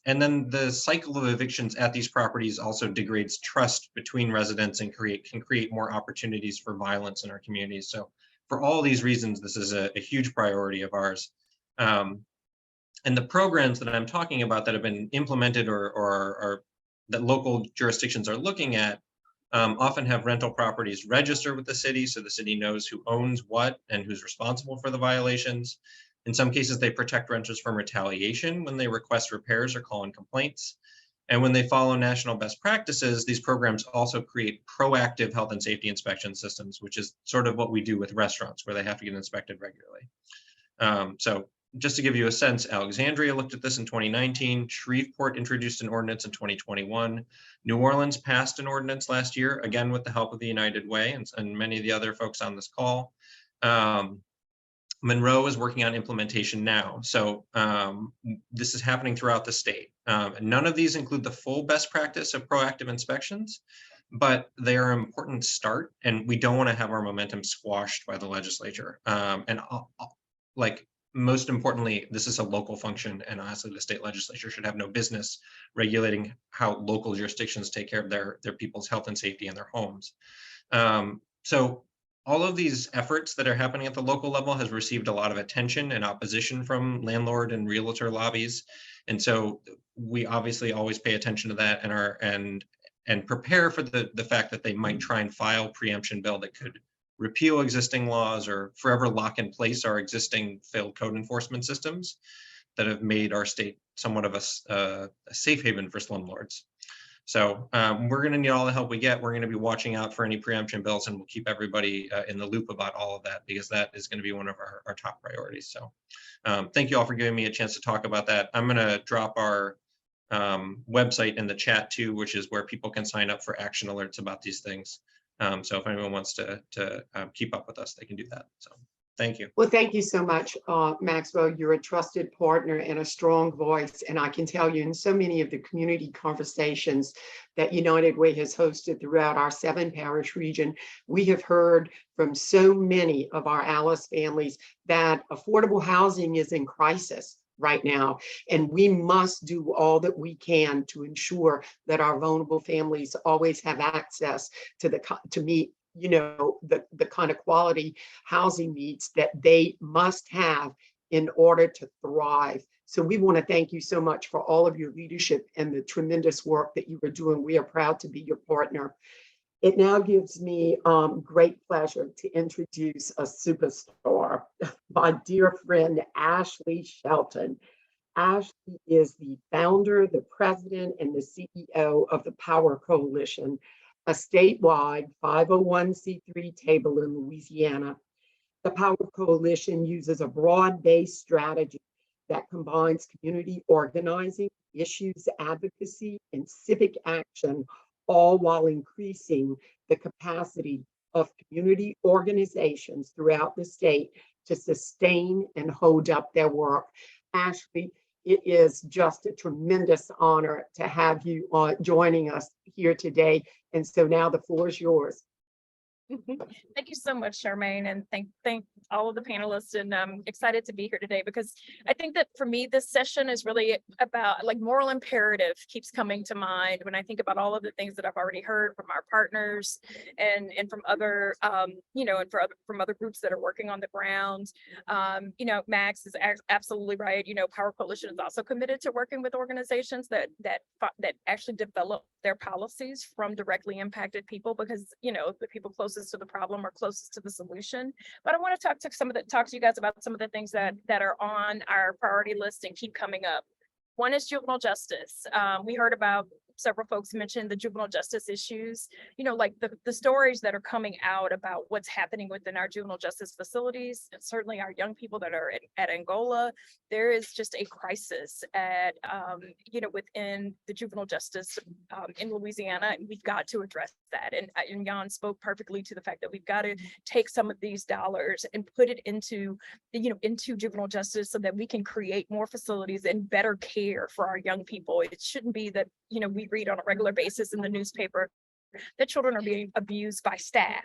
And then the cycle of evictions at these properties also degrades trust between residents and can create more opportunities for violence in our communities. So for all these reasons, this is a huge priority of ours. And the programs that I'm talking about that have been implemented or that local jurisdictions are looking at often have rental properties registered with the city, so the city knows who owns what and who's responsible for the violations. In some cases, they protect renters from retaliation when they request repairs or call in complaints. And when they follow national best practices, these programs also create proactive health and safety inspection systems, which is sort of what we do with restaurants where they have to get inspected regularly. So just to give you a sense, Alexandria looked at this in 2019, Shreveport introduced an ordinance in 2021, New Orleans passed an ordinance last year, again with the help of the United Way and many of the other folks on this call. Monroe is working on implementation now. So this is happening throughout the state. None of these include the full best practice of proactive inspections, but they are an important start, and we don't want to have our momentum squashed by the legislature. Like, most importantly, this is a local function, and honestly, the state legislature should have no business regulating how local jurisdictions take care of their people's health and safety in their homes. So all of these efforts that are happening at the local level has received a lot of attention and opposition from landlord and realtor lobbies. And so we obviously always pay attention to that and prepare for the fact that they might try and file preemption bill that could repeal existing laws or forever lock in place our existing failed code enforcement systems that have made our state somewhat of a safe haven for slumlords. So we're going to need all the help we get. We're going to be watching out for any preemption bills, and we'll keep everybody in the loop about all of that, because that is going to be one of our top priorities. So thank you all for giving me a chance to talk about that. I'm going to drop our website in the chat too, which is where people can sign up for action alerts about these things. So if anyone wants to keep up with us, they can do that. So Thank you. Well, thank you so much, Maxwell. You're a trusted partner and a strong voice. And I can tell you in so many of the community conversations that United Way has hosted throughout our 7-parish region, we have heard from so many of our Alice families that affordable housing is in crisis right now. And we must do all that we can to ensure that our vulnerable families always have access to meet the kind of quality housing needs that they must have in order to thrive. So we want to thank you so much for all of your leadership and the tremendous work that you are doing. We are proud to be your partner. It now gives me great pleasure to introduce a superstar, my dear friend, Ashley Shelton. Ashley is the founder, the president, and the CEO of the Power Coalition, a statewide 501c3 table in Louisiana. The Power Coalition uses a broad-based strategy that combines community organizing, issues advocacy, and civic action, all while increasing the capacity of community organizations throughout the state to sustain and hold up their work. Ashley, it is just a tremendous honor to have you joining us here today. And so now the floor is yours. Thank you so much, Charmaine, and thank all of the panelists. And I'm excited to be here today because I think that for me, this session is really about like moral imperative keeps coming to mind when I think about all of the things that I've already heard from our partners and from other, and from other groups that are working on the ground. Max is absolutely right. Power Coalition is also committed to working with organizations that actually develop their policies from directly impacted people because, the people closest to the problem or closest to the solution. But I want to talk to you guys about some of the things that are on our priority list and keep coming up. One is juvenile justice. We heard about several folks mention the juvenile justice issues, like the stories that are coming out about what's happening within our juvenile justice facilities, and certainly our young people that are at Angola. There is just a crisis at, within the juvenile justice in Louisiana, and we've got to address that. And Jan spoke perfectly to the fact that we've got to take some of these dollars and put it into juvenile justice so that we can create more facilities and better care for our young people. It shouldn't be that, we read on a regular basis in the newspaper that children are being abused by staff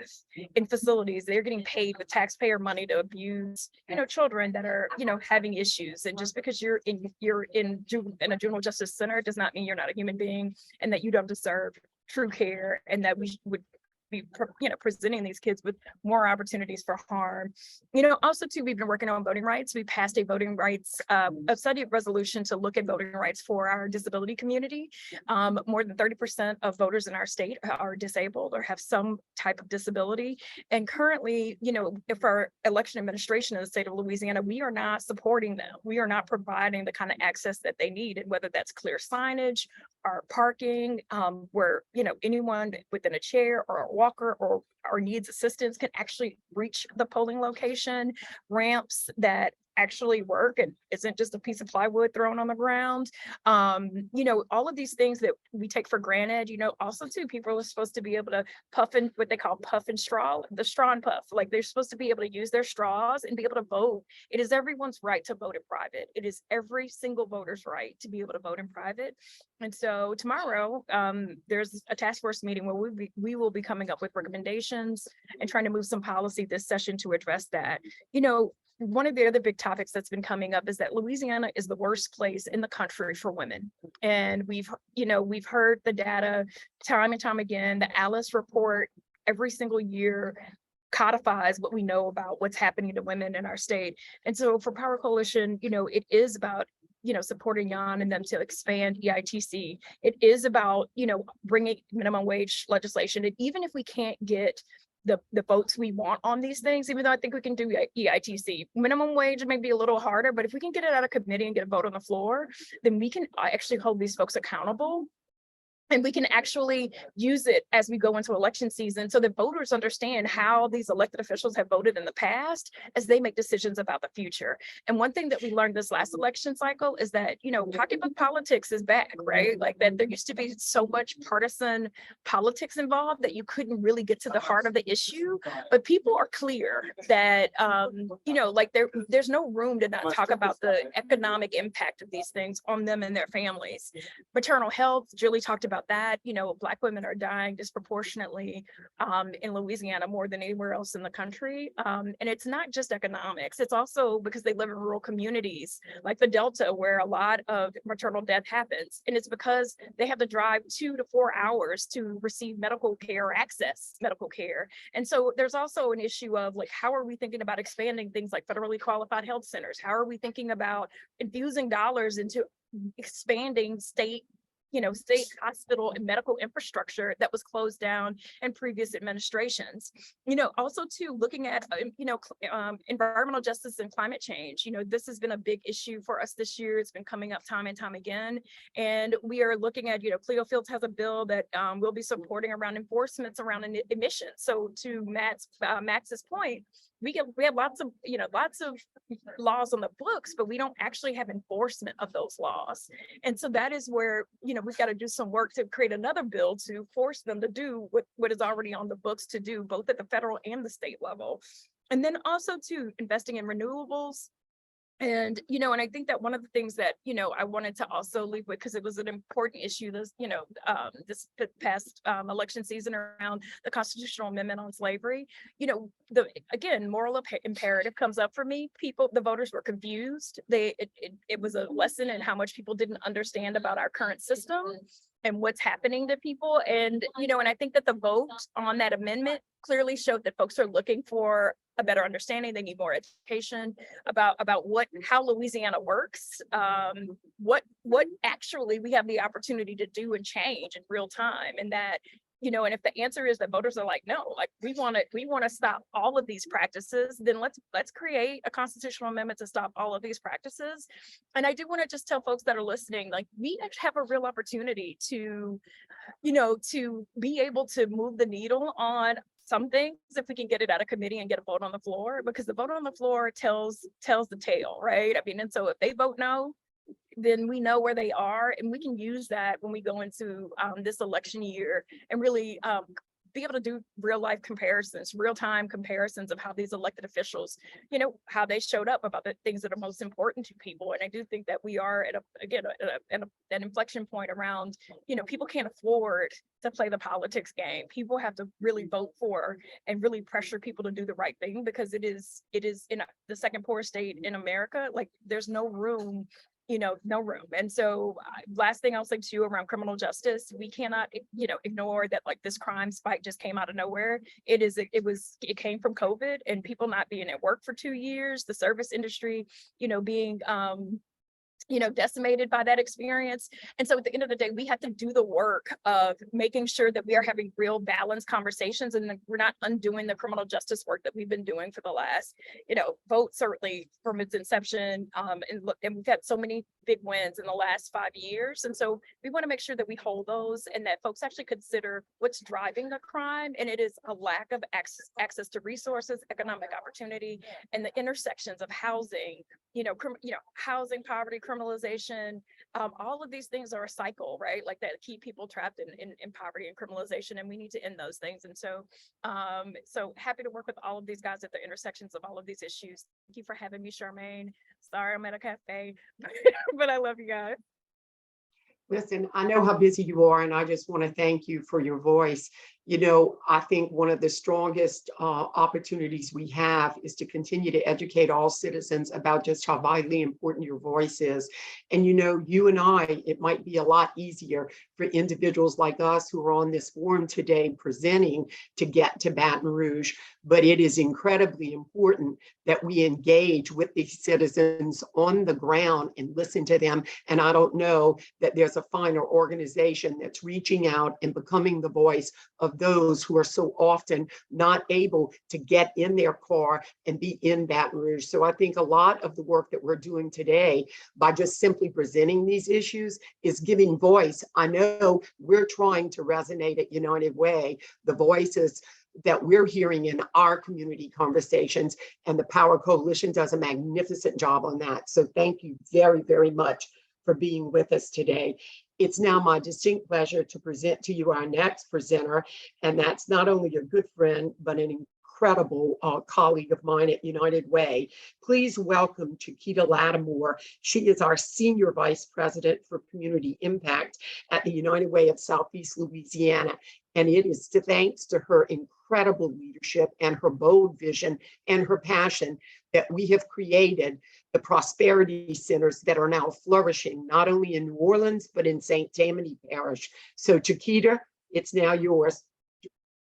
in facilities. They're getting paid with taxpayer money to abuse, children that are, having issues. And just because you're in a juvenile justice center does not mean you're not a human being and that you don't deserve true care, and that we would be, presenting these kids with more opportunities for harm. Also too, we've been working on voting rights. We passed a voting rights, a study resolution to look at voting rights for our disability community. More than 30% of voters in our state are disabled or have some type of disability. And currently, if our election administration in the state of Louisiana, we are not supporting them. We are not providing the kind of access that they need, and whether that's clear signage, our parking, where anyone within a chair or a walker or needs assistance can actually reach the polling location, ramps that actually work and isn't just a piece of plywood thrown on the ground. All of these things that we take for granted. Also too, people are supposed to be able to puff in what they call puff and straw, the straw and puff. Like they're supposed to be able to use their straws and be able to vote. It is everyone's right to vote in private. It is every single voter's right to be able to vote in private. And so tomorrow, there's a task force meeting where we will be coming up with recommendations and trying to move some policy this session to address that. One of the other big topics that's been coming up is that Louisiana is the worst place in the country for women. And we've heard the data time and time again. The Alice report every single year codifies what we know about what's happening to women in our state. And so for Power Coalition, it is about supporting Jan and them to expand EITC. It is about, bringing minimum wage legislation. And even if we can't get the votes we want on these things, even though I think we can do EITC. Minimum wage may be a little harder, but if we can get it out of committee and get a vote on the floor, then we can actually hold these folks accountable And we can actually use it as we go into election season so that voters understand how these elected officials have voted in the past as they make decisions about the future. And one thing that we learned this last election cycle is that, you know, pocketbook politics is back, right? Like that there used to be so much partisan politics involved that you couldn't really get to the heart of the issue. But people are clear that, you know, like there's no room to not talk about the economic impact of these things on them and their families. Maternal health, Julie talked about that. You know, Black women are dying disproportionately in Louisiana more than anywhere else in the country. And it's not just economics, it's also because they live in rural communities like the Delta, where a lot of maternal death happens. And it's because they have to drive 2 to 4 hours to receive medical care or access medical care. And so there's also an issue of like, how are we thinking about expanding things like federally qualified health centers? How are we thinking about infusing dollars into expanding state hospital and medical infrastructure that was closed down in previous administrations? You know, also too, looking at, environmental justice and climate change. You know, this has been a big issue for us this year. It's been coming up time and time again. And we are looking at, Cleo Fields has a bill that we'll be supporting around enforcements around emissions. So to Max's point, we have lots of laws on the books, but we don't actually have enforcement of those laws. And so that is where, we've got to do some work to create another bill to force them to do what is already on the books to do, both at the federal and the state level. And then also to investing in renewables. And, and I think that one of the things that, I wanted to also leave with, because it was an important issue this past election season around the constitutional amendment on slavery, again, moral imperative comes up for me. The voters were confused. It was a lesson in how much people didn't understand about our current system and what's happening to people. And, and I think that the vote on that amendment clearly showed that folks are looking for a better understanding. They need more education about how Louisiana works, what actually we have the opportunity to do and change in real time. And that, and if the answer is that voters are like, no, like we want to stop all of these practices, then let's create a constitutional amendment to stop all of these practices. And I do want to just tell folks that are listening, like we have a real opportunity to, to be able to move the needle on some things if we can get it out of committee and get a vote on the floor, because the vote on the floor tells the tale, right? I mean, and so if they vote no, then we know where they are, and we can use that when we go into this election year and really be able to do real life comparisons, real time comparisons of how these elected officials, how they showed up about the things that are most important to people. And I do think that we are at an inflection point around, people can't afford to play the politics game. People have to really vote for and really pressure people to do the right thing, because it is in the second poorest state in America. Like there's no room. No room. And so last thing I'll say to you around criminal justice, we cannot, ignore that like this crime spike just came out of nowhere. It came from COVID and people not being at work for 2 years, the service industry, being, decimated by that experience. And so at the end of the day, we have to do the work of making sure that we are having real balanced conversations and that we're not undoing the criminal justice work that we've been doing for the last, vote certainly from its inception. And we've had so many big wins in the last 5 years. And so we want to make sure that we hold those and that folks actually consider what's driving the crime. And it is a lack of access to resources, economic opportunity, and the intersections of housing, housing, poverty, criminalization. All of these things are a cycle, right? Like that keep people trapped in poverty and criminalization, and we need to end those things. And so, so happy to work with all of these guys at the intersections of all of these issues. Thank you for having me, Charmaine. Sorry, I'm at a cafe, but I love you guys. Listen, I know how busy you are, and I just want to thank you for your voice. I think one of the strongest opportunities we have is to continue to educate all citizens about just how vitally important your voice is. And, you and I, it might be a lot easier for individuals like us who are on this forum today presenting to get to Baton Rouge, but it is incredibly important that we engage with these citizens on the ground and listen to them. And I don't know that there's as a finer organization that's reaching out and becoming the voice of those who are so often not able to get in their car and be in Baton Rouge. So I think a lot of the work that we're doing today by just simply presenting these issues is giving voice. I know we're trying to resonate at United Way, the voices that we're hearing in our community conversations, and the Power Coalition does a magnificent job on that. So thank you very, very much for being with us today. It's now my distinct pleasure to present to you our next presenter, and that's not only a good friend, but an incredible colleague of mine at United Way. Please welcome Chiquita Lattimore. She is our Senior Vice President for Community Impact at the United Way of Southeast Louisiana. And it is thanks to her incredible leadership and her bold vision and her passion that we have created the prosperity centers that are now flourishing, not only in New Orleans, but in St. Tammany Parish. So Chiquita, it's now yours.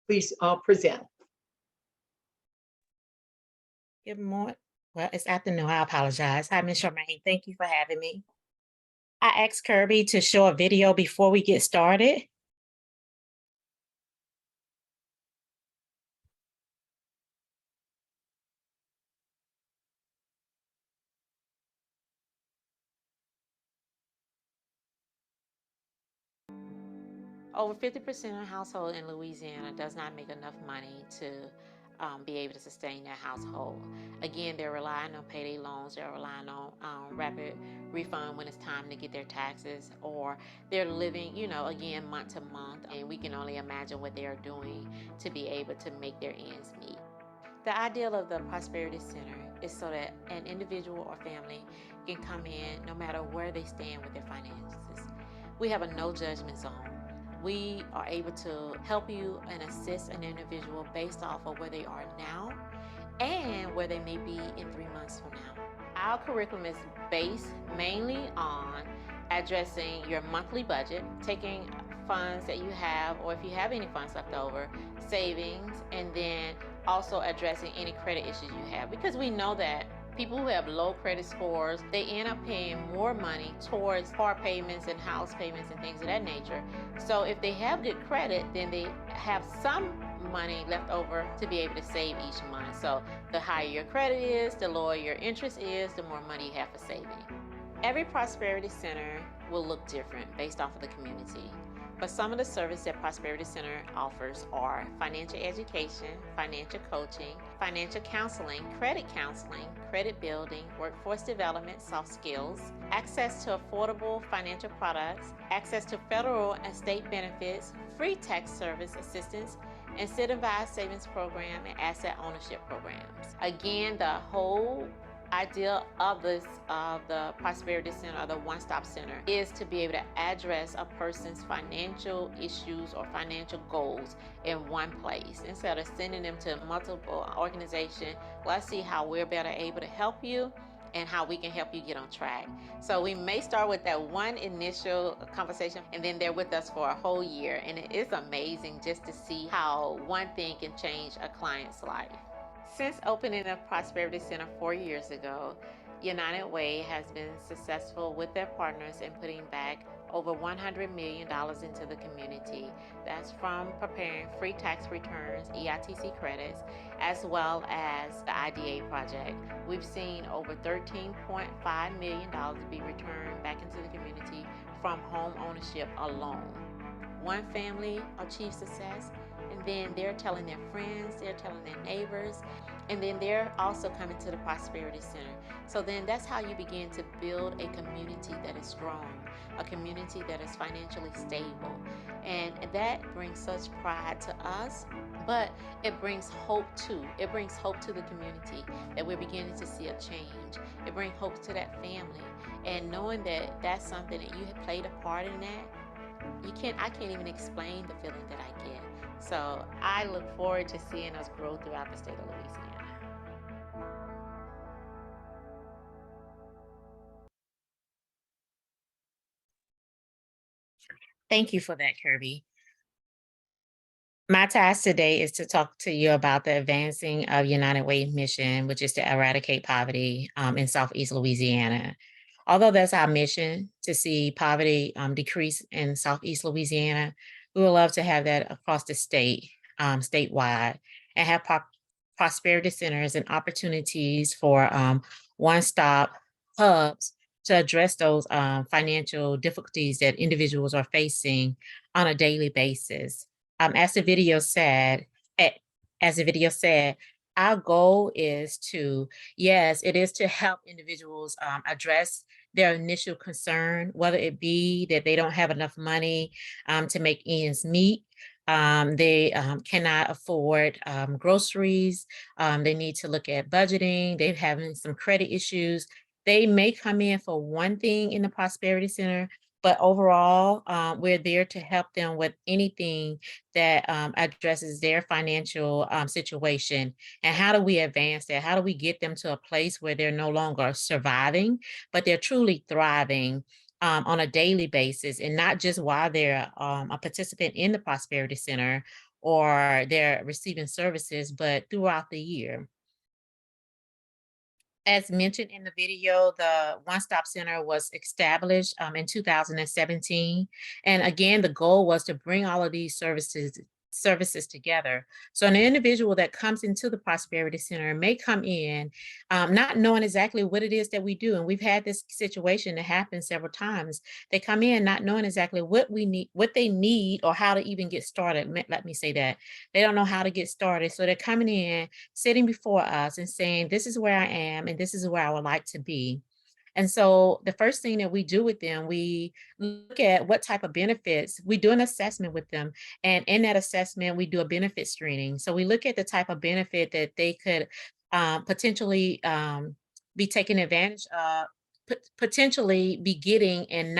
Please present. Good morning. Well, it's afternoon. I apologize. Hi, Ms. Charmaine. Thank you for having me. I asked Kirby to show a video before we get started. Over 50% of households in Louisiana does not make enough money to be able to sustain their household. Again, they're relying on payday loans, they're relying on rapid refund when it's time to get their taxes, or they're living, again, month to month, and we can only imagine what they are doing to be able to make their ends meet. The ideal of the Prosperity Center is so that an individual or family can come in no matter where they stand with their finances. We have a no judgment zone. We are able to help you and assist an individual based off of where they are now and where they may be in 3 months from now. Our curriculum is based mainly on addressing your monthly budget, taking funds that you have, or if you have any funds left over, savings, and then also addressing any credit issues you have, because we know that people who have low credit scores, they end up paying more money towards car payments and house payments and things of that nature. So if they have good credit, then they have some money left over to be able to save each month. So the higher your credit is, the lower your interest is, the more money you have for saving. Every Prosperity Center will look different based off of the community. But some of the services that Prosperity Center offers are financial education, financial coaching, financial counseling, credit building, workforce development, soft skills, access to affordable financial products, access to federal and state benefits, free tax service assistance, incentivized savings program, and asset ownership programs. Again, the whole idea of the Prosperity Center, or the one-stop center, is to be able to address a person's financial issues or financial goals in one place instead of sending them to multiple organizations. Let's see how we're better able to help you and how we can help you get on track. So we may start with that one initial conversation, and then they're with us for a whole year, and it is amazing just to see how one thing can change a client's life. Since opening the Prosperity Center 4 years ago, United Way has been successful with their partners in putting back over $100 million into the community. That's from preparing free tax returns, EITC credits, as well as the IDA project. We've seen over $13.5 million be returned back into the community from home ownership alone. One family achieved success, and then they're telling their friends, they're telling their neighbors, and then they're also coming to the Prosperity Center. So then that's how you begin to build a community that is strong, a community that is financially stable. And that brings such pride to us, but it brings hope too. It brings hope to the community that we're beginning to see a change. It brings hope to that family. And knowing that that's something that you have played a part in that, I can't even explain the feeling that I get. So I look forward to seeing us grow throughout the state of Louisiana. Thank you for that, Kirby. My task today is to talk to you about the advancing of United Way mission, which is to eradicate poverty in Southeast Louisiana. Although that's our mission to see poverty decrease in Southeast Louisiana, we would love to have that across the state, statewide, and have prosperity centers and opportunities for one-stop hubs to address those financial difficulties that individuals are facing on a daily basis. As the video said, our goal is to, yes, it is to help individuals address their initial concern, whether it be that they don't have enough money to make ends meet. They cannot afford groceries. They need to look at budgeting. They're having some credit issues. They may come in for one thing in the Prosperity Center, but overall, we're there to help them with anything that addresses their financial situation. And how do we advance that? How do we get them to a place where they're no longer surviving, but they're truly thriving on a daily basis, and not just while they're a participant in the Prosperity Center or they're receiving services, but throughout the year. As mentioned in the video, the One Stop Center was established in 2017. And again, the goal was to bring all of these services together. So an individual that comes into the Prosperity Center may come in not knowing exactly what it is that we do. And we've had this situation that happen several times. They come in not knowing exactly what they need or how to even get started. Let me say that. They don't know how to get started. So they're coming in, sitting before us and saying, this is where I am and this is where I would like to be. And so the first thing that we do with them, we look at what type of benefits. We do an assessment with them. And in that assessment, we do a benefit screening. So we look at the type of benefit that they could potentially be taking advantage of, potentially be getting and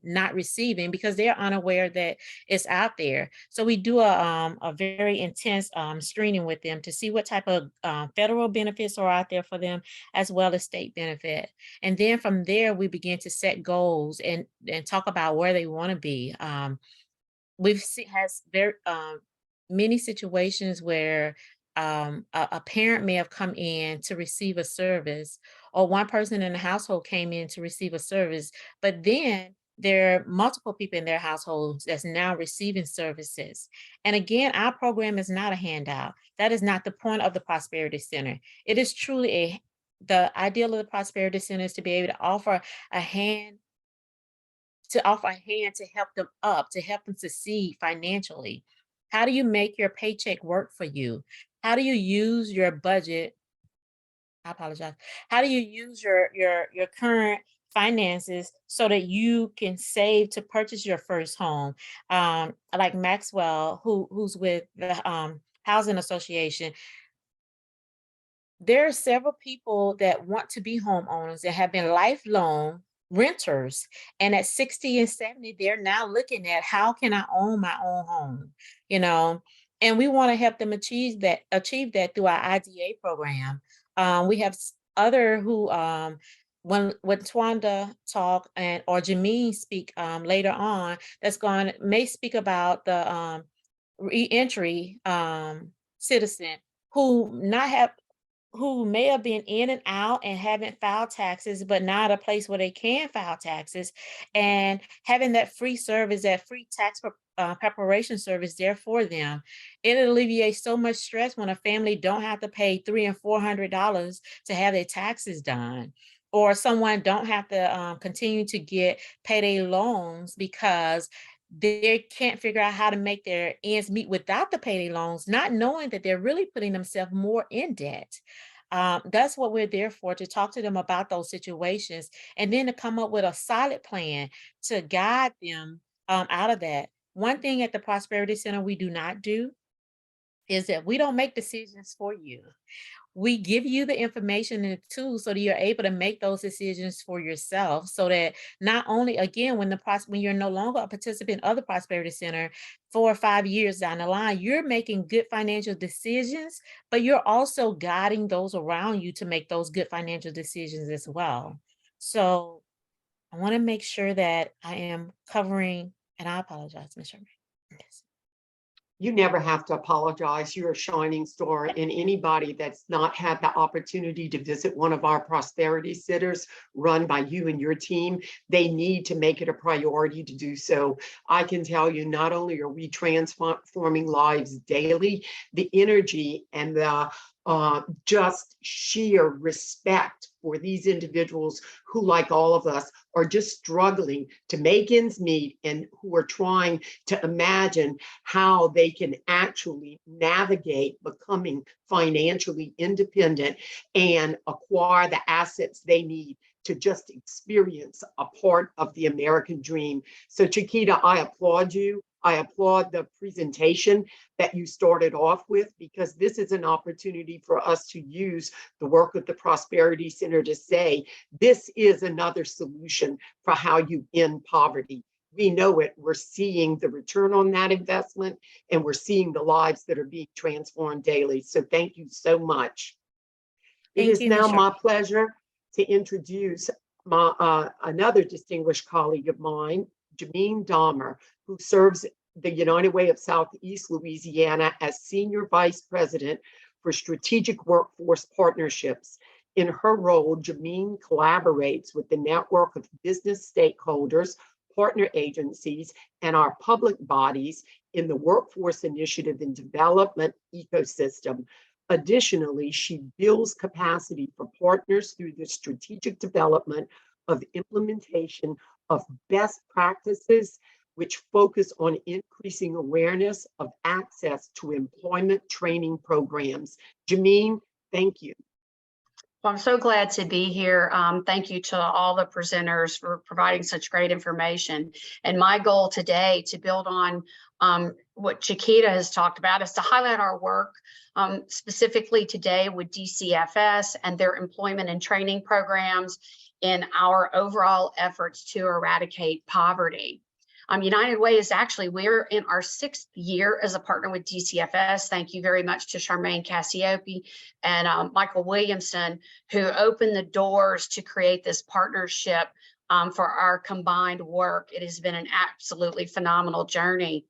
not receiving because they're unaware that it's out there. So we do a very intense screening with them to see what type of federal benefits are out there for them, as well as state benefit. And then from there, we begin to set goals and talk about where they want to be. We've has very many situations where a parent may have come in to receive a service, or one person in the household came in to receive a service, but then there are multiple people in their households that's now receiving services. And again, our program is not a handout. That is not the point of the Prosperity Center. It is truly the ideal of the Prosperity Center is to be able to offer a hand to help them up, to help them succeed financially. How do you make your paycheck work for you? How do you use your budget? I apologize. How do you use your current finances so that you can save to purchase your first home? Like Maxwell, who's with the Housing Association. There are several people that want to be homeowners that have been lifelong renters. And at 60 and 70, they're now looking at how can I own my own home, and we want to help them achieve that through our IDA program. We have other who, when Twanda talk or Jameen speak later on, may speak about the reentry citizen who may have been in and out and haven't filed taxes, but now at a place where they can file taxes, and having that free service, that free tax preparation service there for them. It alleviates so much stress when a family don't have to pay $300 and $400 to have their taxes done, or someone don't have to continue to get payday loans because they can't figure out how to make their ends meet without the payday loans, not knowing that they're really putting themselves more in debt. That's what we're there for, to talk to them about those situations, and then to come up with a solid plan to guide them out of that. One thing at the Prosperity Center we do not do is that we don't make decisions for you. We give you the information and the tools so that you're able to make those decisions for yourself, so that not only, again, when you're no longer a participant of the Prosperity Center 4 or 5 years down the line, you're making good financial decisions, but you're also guiding those around you to make those good financial decisions as well. So I want to make sure that I am covering, and I apologize, Ms. Charmaine. Yes. You never have to apologize. You're a shining star, and anybody that's not had the opportunity to visit one of our prosperity centers run by you and your team, they need to make it a priority to do so. I can tell you, not only are we transforming lives daily, the energy and the just sheer respect for these individuals who, like all of us, are just struggling to make ends meet and who are trying to imagine how they can actually navigate becoming financially independent and acquire the assets they need to just experience a part of the American dream. So Chiquita, I applaud you. I applaud the presentation that you started off with, because this is an opportunity for us to use the work of the Prosperity Center to say, this is another solution for how you end poverty. We know it. We're seeing the return on that investment, and we're seeing the lives that are being transformed daily. So thank you so much. It is now my pleasure to introduce my another distinguished colleague of mine, Charmaine Dahmer, who serves the United Way of Southeast Louisiana as Senior Vice President for Strategic Workforce Partnerships. In her role, Charmaine collaborates with the network of business stakeholders, partner agencies, and our public bodies in the Workforce Initiative and Development ecosystem. Additionally, she builds capacity for partners through the strategic development of implementation of best practices, which focus on increasing awareness of access to employment training programs. Charmaine, thank you. Well, I'm so glad to be here. Thank you to all the presenters for providing such great information. And my goal today to build on what Chiquita has talked about is to highlight our work specifically today with DCFS and their employment and training programs in our overall efforts to eradicate poverty. United Way is actually, we're in our 6th year as a partner with DCFS. Thank you very much to Charmaine Caccioppi and Michael Williamson, who opened the doors to create this partnership for our combined work. It has been an absolutely phenomenal journey.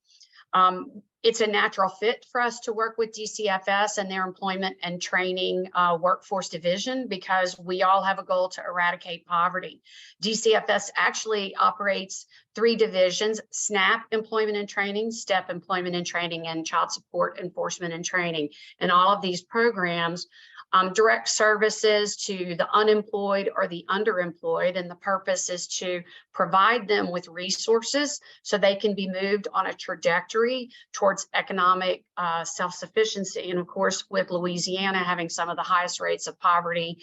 It's a natural fit for us to work with DCFS and their employment and training workforce division, because we all have a goal to eradicate poverty. DCFS actually operates 3 divisions: SNAP employment and training, STEP employment and training, and child support enforcement and training. And all of these programs direct services to the unemployed or the underemployed, and the purpose is to provide them with resources so they can be moved on a trajectory towards economic self-sufficiency. And of course, with Louisiana having some of the highest rates of poverty,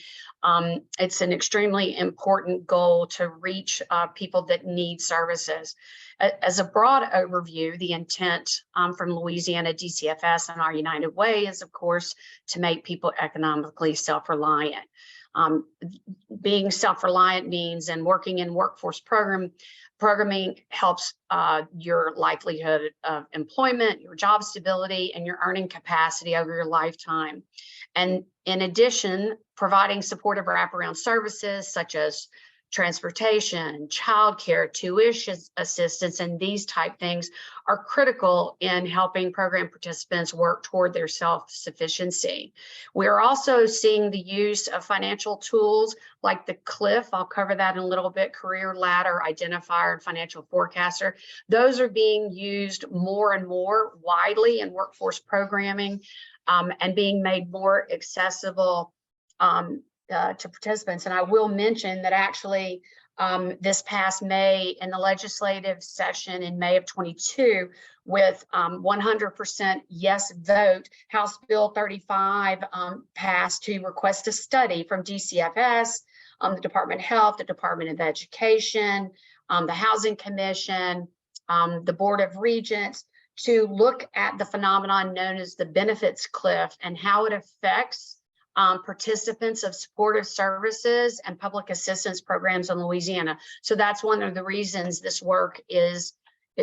it's an extremely important goal to reach people that need services. As a broad overview, the intent from Louisiana DCFS and our United Way is, of course, to make people economically self-reliant. Being self-reliant means, and working in workforce programming helps your likelihood of employment, your job stability, and your earning capacity over your lifetime. And in addition, providing supportive wraparound services such as transportation, childcare, tuition assistance, and these type things are critical in helping program participants work toward their self-sufficiency. We are also seeing the use of financial tools like the CLIF. I'll cover that in a little bit: career ladder, identifier, and financial forecaster. Those are being used more and more widely in workforce programming and being made more accessible to participants. And I will mention that actually this past May, in the legislative session in May of 22, with 100% yes vote, House Bill 35 passed to request a study from DCFS, the Department of Health, the Department of Education, the Housing Commission, the Board of Regents, to look at the phenomenon known as the benefits cliff and how it affects participants of supportive services and public assistance programs in Louisiana. So that's one of the reasons this work is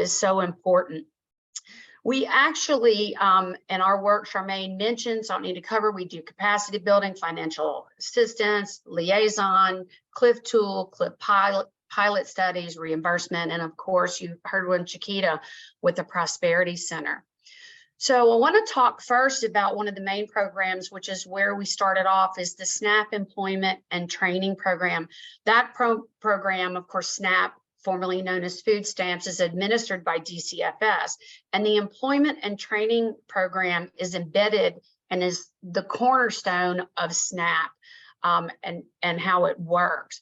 so important. We actually, in our work, Charmaine mentioned, so I don't need to cover, we do capacity building, financial assistance, liaison, CLIF tool, CLIF pilot studies, reimbursement, and of course, you heard one, Chiquita, with the Prosperity Center. So I want to talk first about one of the main programs, which is where we started off, is the SNAP Employment and Training Program. That program, of course, SNAP, formerly known as food stamps, is administered by DCFS. And the Employment and Training Program is embedded and is the cornerstone of SNAP and how it works.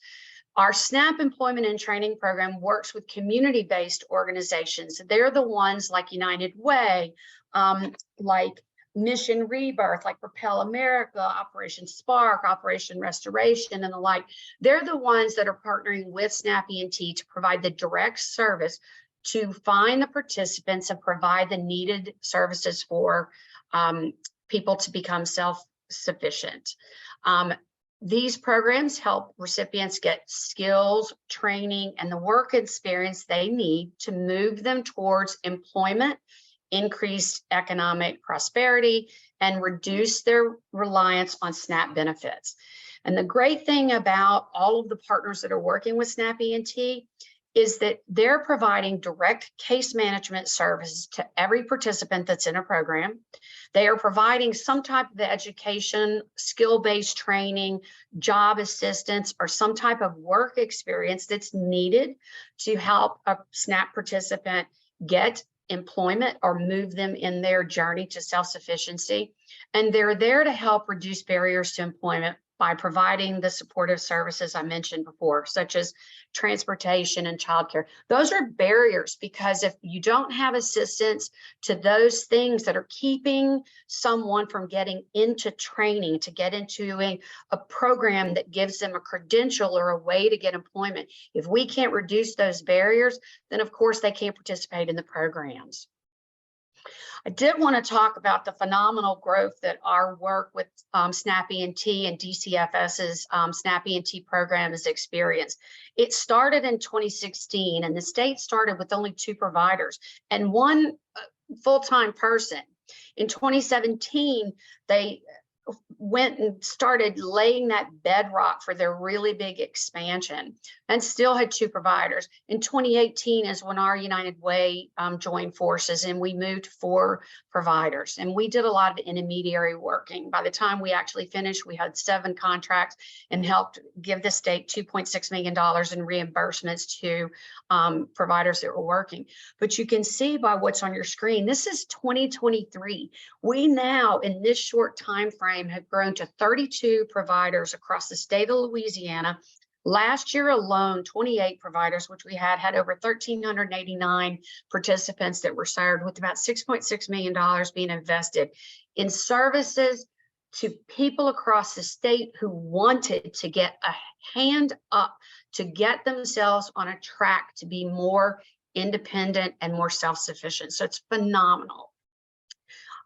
Our SNAP Employment and Training Program works with community-based organizations. They're the ones like United Way, like Mission Rebirth, like Propel America, Operation Spark, Operation Restoration, and the like. They're the ones that are partnering with SNAP ENT to provide the direct service to find the participants and provide the needed services for people to become self-sufficient. These programs help recipients get skills, training, and the work experience they need to move them towards employment, increased economic prosperity, and reduce their reliance on SNAP benefits. And the great thing about all of the partners that are working with SNAP ENT is that they're providing direct case management services to every participant that's in a program. They are providing some type of education, skill-based training, job assistance, or some type of work experience that's needed to help a SNAP participant get employment or move them in their journey to self-sufficiency. And they're there to help reduce barriers to employment by providing the supportive services I mentioned before, such as transportation and childcare. Those are barriers because if you don't have assistance to those things that are keeping someone from getting into training, to get into a program that gives them a credential or a way to get employment, if we can't reduce those barriers, then of course they can't participate in the programs. I did want to talk about the phenomenal growth that our work with SNAP ENT and DCFS's SNAP ENT program has experienced. It started in 2016, and the state started with only 2 providers and 1 full-time person. In 2017, they went and started laying that bedrock for their really big expansion and still had 2 providers. In 2018 is when our United Way joined forces and we moved to 4 providers, and we did a lot of intermediary working. By the time we actually finished, we had 7 contracts and helped give the state $2.6 million in reimbursements to providers that were working. But you can see by what's on your screen, this is 2023. We now, in this short time frame, have grown to 32 providers across the state of Louisiana. Last year alone, 28 providers, which we had over 1,389 participants that were served, with about $6.6 million being invested in services to people across the state who wanted to get a hand up to get themselves on a track to be more independent and more self-sufficient. So it's phenomenal.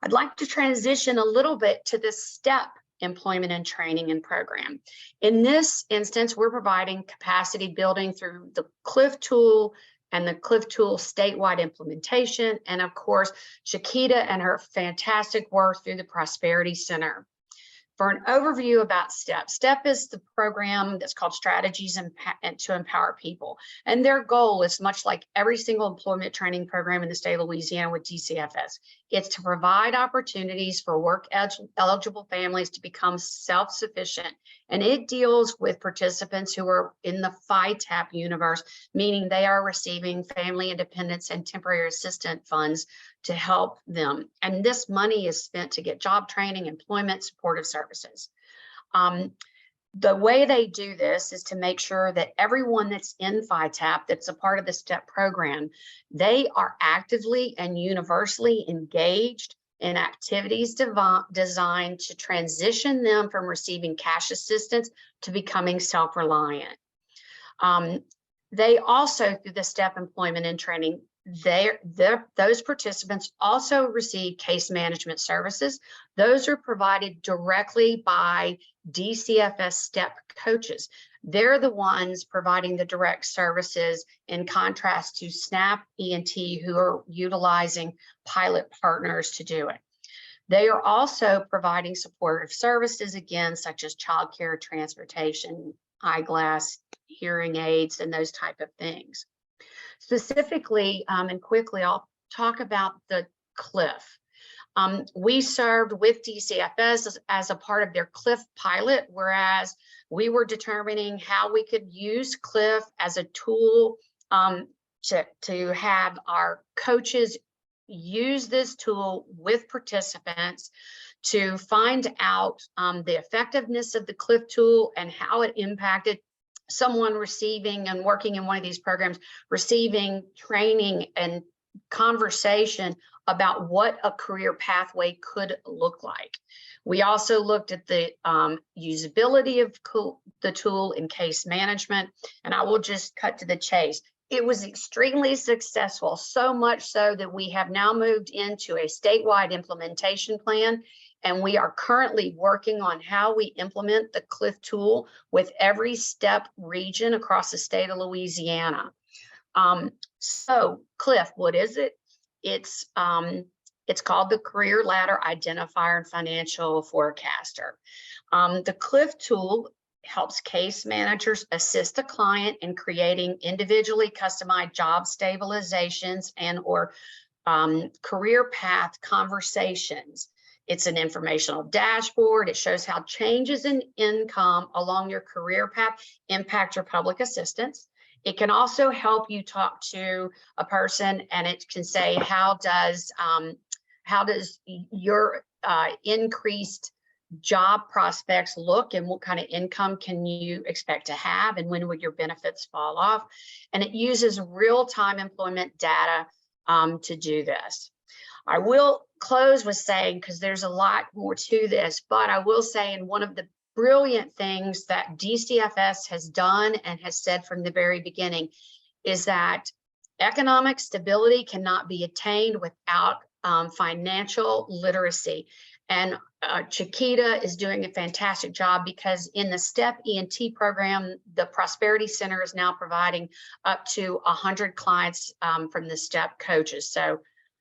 I'd like to transition a little bit to the STEP employment and training and program. In this instance, we're providing capacity building through the CLIF tool and the CLIF tool statewide implementation, and of course, Chiquita and her fantastic work through the Prosperity Center. For an overview about STEP, STEP is the program that's called Strategies to Empower People. And their goal is much like every single employment training program in the state of Louisiana with DCFS. It's to provide opportunities for work-eligible families to become self-sufficient. And it deals with participants who are in the FITAP universe, meaning they are receiving family independence and temporary assistance funds to help them. And this money is spent to get job training, employment, supportive services. The way they do this is to make sure that everyone that's in FITAP, that's a part of the STEP program, they are actively and universally engaged in activities designed to transition them from receiving cash assistance to becoming self-reliant. They also, through the STEP employment and training, those participants also receive case management services. Those are provided directly by DCFS STEP coaches. They're the ones providing the direct services, in contrast to SNAP ENT, who are utilizing pilot partners to do it. They are also providing supportive services, again, such as childcare, transportation, eyeglass, hearing aids, and those type of things. Specifically and quickly, I'll talk about the CLIF. We served with DCFS as a part of their CLIF pilot, whereas we were determining how we could use CLIF as a tool to have our coaches use this tool with participants to find out the effectiveness of the CLIF tool and how it impacted someone receiving and working in one of these programs, receiving training and conversation about what a career pathway could look like. We also looked at the usability of the tool in case management, and I will just cut to the chase. It was extremely successful, so much so that we have now moved into a statewide implementation plan, and we are currently working on how we implement the CLIF tool with every step region across the state of Louisiana. So CLIF, what is it? It's called the Career Ladder Identifier and Financial Forecaster. The CLIF tool helps case managers assist a client in creating individually customized job stabilizations and or career path conversations. It's an informational dashboard. It shows how changes in income along your career path impact your public assistance. It can also help you talk to a person, and it can say, how does your increased job prospects look, and what kind of income can you expect to have, and when would your benefits fall off? And it uses real-time employment data to do this. I will close with saying, because there's a lot more to this, but I will say, in one of the brilliant things that DCFS has done and has said from the very beginning is that economic stability cannot be attained without financial literacy. And Chiquita is doing a fantastic job, because in the STEP ENT program, the Prosperity Center is now providing up to 100 clients from the STEP coaches. So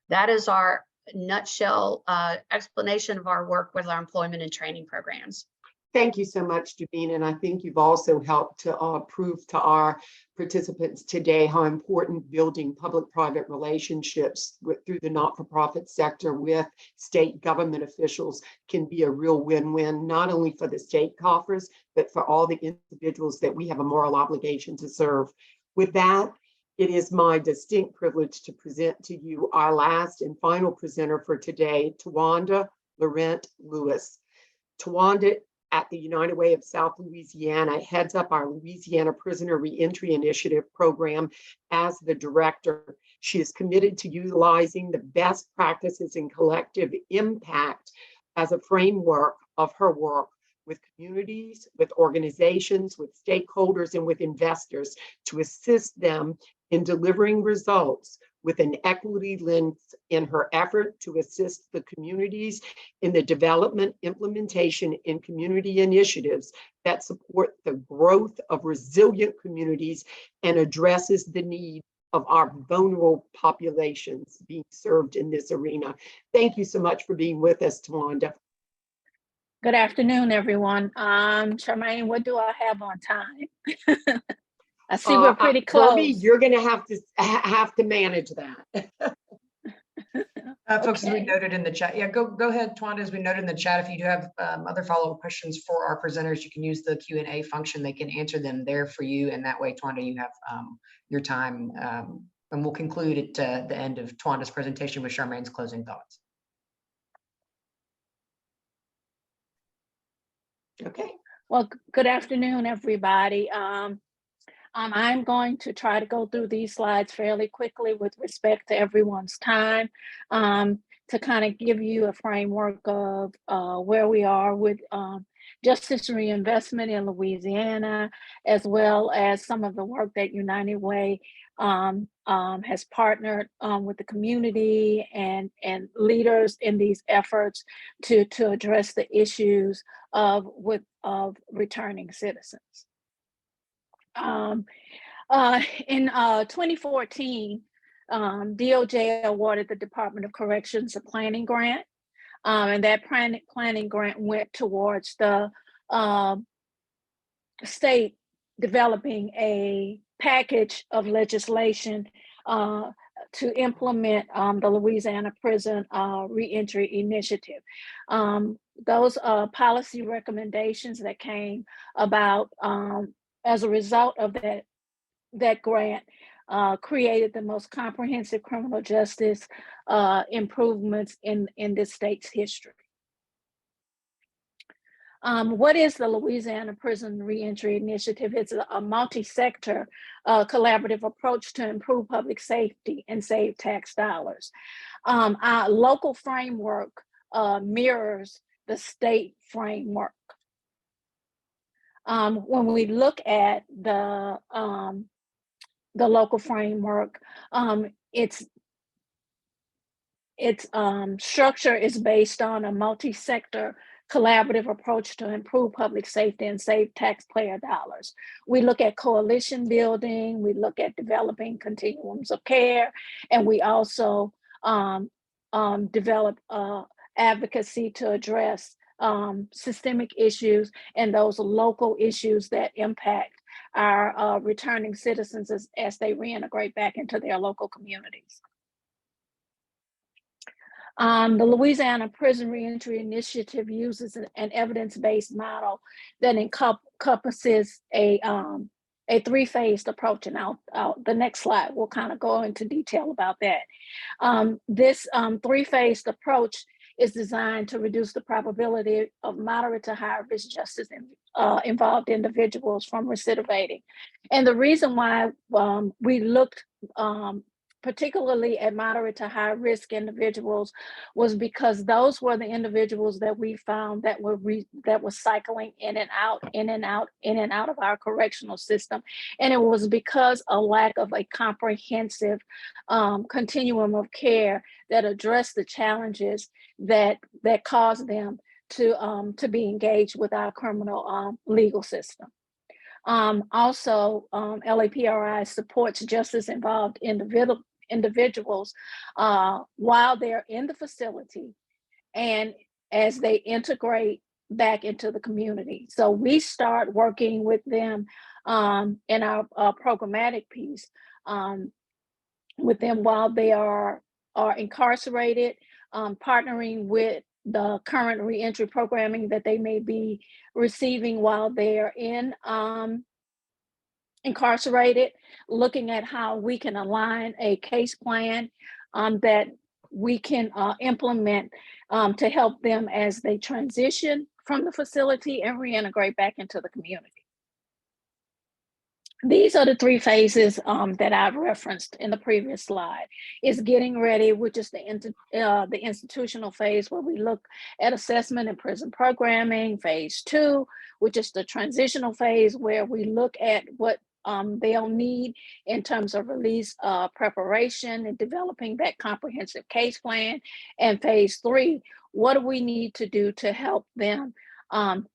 that is our nutshell explanation of our work with our employment and training programs. Thank you so much, Davina. And I think you've also helped to prove to our participants today how important building public-private relationships through the not-for-profit sector with state government officials can be a real win-win, not only for the state coffers, but for all the individuals that we have a moral obligation to serve. With that, it is my distinct privilege to present to you our last and final presenter for today, Tawanda Laurent Lewis. Tawanda, at the United Way of South Louisiana, heads up our Louisiana Prisoner Reentry Initiative program as the director. She is committed to utilizing the best practices in collective impact as a framework of her work with communities, with organizations, with stakeholders, and with investors to assist them in delivering results with an equity lens in her effort to assist the communities in the development, implementation, and community initiatives that support the growth of resilient communities and addresses the need of our vulnerable populations being served in this arena. Thank you so much for being with us, Tawanda. Good afternoon, everyone. Charmaine, what do I have on time? I see we're pretty close. Bobby, you're going to have to manage that. Folks, as we noted in the chat, yeah, go ahead, Tawanda. As we noted in the chat, if you do have other follow-up questions for our presenters, you can use the Q&A function. They can answer them there for you, and that way, Tawanda, you have your time. And we'll conclude at the end of Tawanda's presentation with Charmaine's closing thoughts. Okay. Well, good afternoon, everybody. I'm going to try to go through these slides fairly quickly with respect to everyone's time, to kind of give you a framework of where we are with justice reinvestment in Louisiana, as well as some of the work that United Way has partnered with the community and leaders in these efforts to address the issues of returning citizens. In 2014, DOJ awarded the Department of Corrections a planning grant, and that planning grant went towards the state developing a package of legislation to implement the Louisiana Prison Reentry Initiative. Those policy recommendations that came about as a result of that grant created the most comprehensive criminal justice improvements in this state's history. What is the Louisiana Prison Reentry Initiative? It's a multi-sector collaborative approach to improve public safety and save tax dollars. Our local framework mirrors the state framework. When we look at the local framework, its structure is based on a multi-sector collaborative approach to improve public safety and save taxpayer dollars. We look at coalition building, we look at developing continuums of care, and we also develop advocacy to address systemic issues and those local issues that impact our returning citizens as they reintegrate back into their local communities. The Louisiana Prison Reentry Initiative uses an evidence-based model that encompasses a three-phased approach, and the next slide will kind of go into detail about that. This three-phased approach is designed to reduce the probability of moderate to high risk justice involved individuals from recidivating. And the reason why we looked particularly at moderate to high risk individuals was because those were the individuals that we found that were cycling in and out of our correctional system. And it was because a lack of a comprehensive continuum of care that addressed the challenges that caused them to be engaged with our criminal legal system. Also, LAPRI supports justice involved individuals while they're in the facility and as they integrate back into the community. So we start working with them in our programmatic piece with them while they are incarcerated, partnering with the current reentry programming that they may be receiving while they're incarcerated, looking at how we can align a case plan that we can implement to help them as they transition from the facility and reintegrate back into the community. These are the three phases that I've referenced in the previous slide. Is getting ready, which is the institutional phase where we look at assessment and prison programming. Phase 2, which is the transitional phase where we look at what they'll need in terms of release preparation and developing that comprehensive case plan. And phase 3, what do we need to do to help them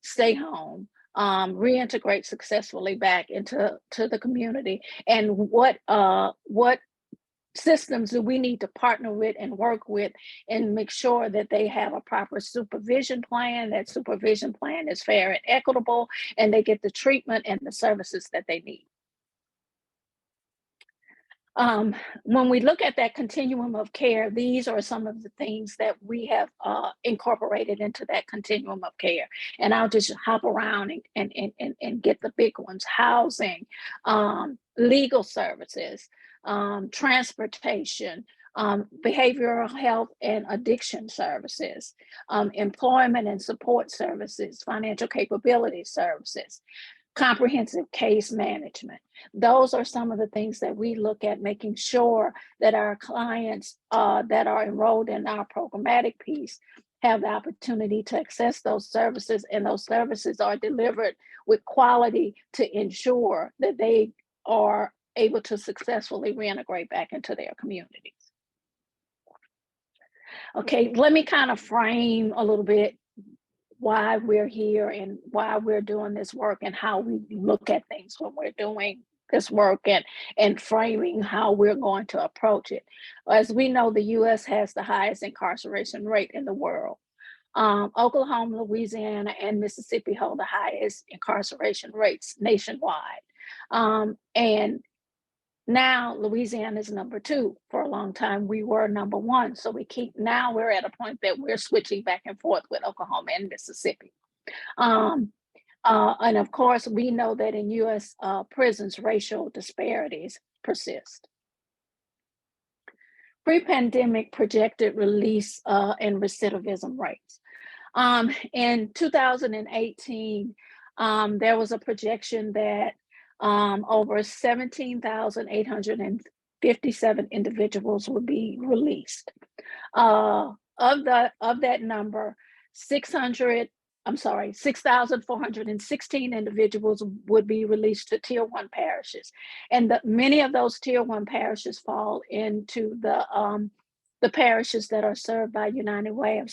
stay home, reintegrate successfully back into the community, and what systems do we need to partner with and work with and make sure that they have a proper supervision plan, that supervision plan is fair and equitable, and they get the treatment and the services that they need. When we look at that continuum of care, these are some of the things that we have incorporated into that continuum of care. And I'll just hop around and get the big ones: housing, legal services, transportation, behavioral health and addiction services, employment and support services, financial capability services, comprehensive case management. Those are some of the things that we look at, making sure that our clients that are enrolled in our programmatic piece have the opportunity to access those services, and those services are delivered with quality to ensure that they are able to successfully reintegrate back into their communities. Okay, let me kind of frame a little bit why we're here and why we're doing this work and how we look at things when we're doing this work and framing how we're going to approach it. As we know, the U.S. has the highest incarceration rate in the world. Oklahoma, Louisiana, and Mississippi hold the highest incarceration rates nationwide. And Now Louisiana is number 2. For a long time, we were number 1. So now we're at a point that we're switching back and forth with Oklahoma and Mississippi. And of course, we know that in U.S. Prisons, racial disparities persist. Pre-pandemic projected release and recidivism rates. In 2018, there was a projection that over 17,857 individuals would be released. Of that number, 6,416 individuals would be released to Tier 1 parishes. And many of those Tier 1 parishes fall into the parishes that are served by United Way of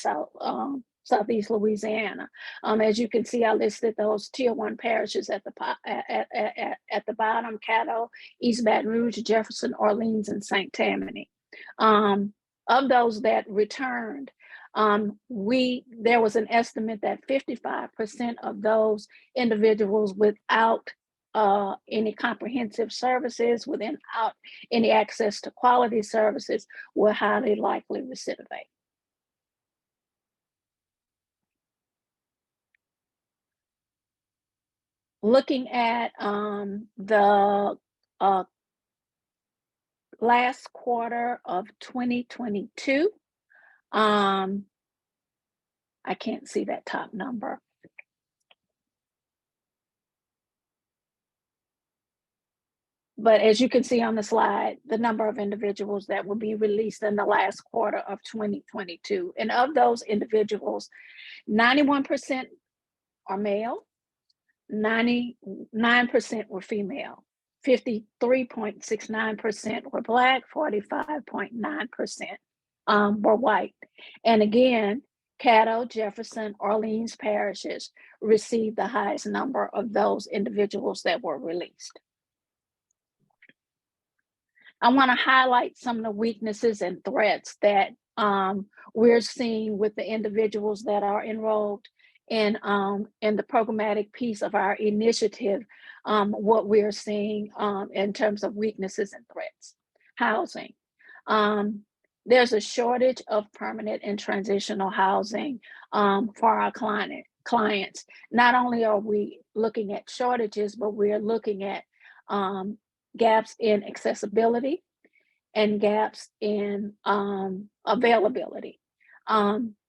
Southeast Louisiana. As you can see, I listed those Tier 1 parishes at the bottom: Caddo, East Baton Rouge, Jefferson, Orleans, and St. Tammany. Of those that returned, there was an estimate that 55% of those individuals without any comprehensive services, without any access to quality services, will highly likely recidivate. Looking at the last quarter of 2022, I can't see that top number. But as you can see on the slide, the number of individuals that will be released in the last quarter of 2022. And of those individuals, 91% are male, 99% were female, 53.69% were Black, 45.9% were white. And again, Caddo, Jefferson, Orleans parishes received the highest number of those individuals that were released. I want to highlight some of the weaknesses and threats that we're seeing with the individuals that are enrolled in the programmatic piece of our initiative. What we're seeing in terms of weaknesses and threats. Housing. There's a shortage of permanent and transitional housing for our clients. Not only are we looking at shortages, but we're looking at gaps in accessibility and gaps in availability.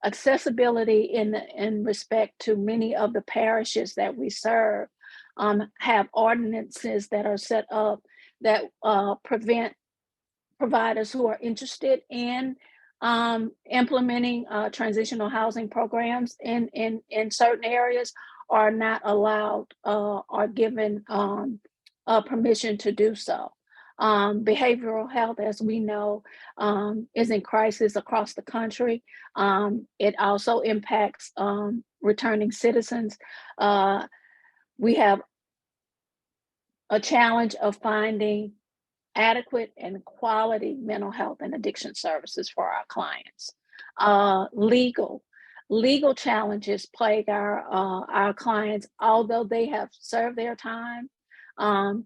Accessibility in respect to many of the parishes that we serve have ordinances that are set up that prevent providers who are interested in implementing transitional housing programs in certain areas are not allowed or given permission to do so. Behavioral health, as we know, is in crisis across the country. It also impacts returning citizens. We have a challenge of finding adequate and quality mental health and addiction services for our clients. Legal challenges plague our clients, although they have served their time and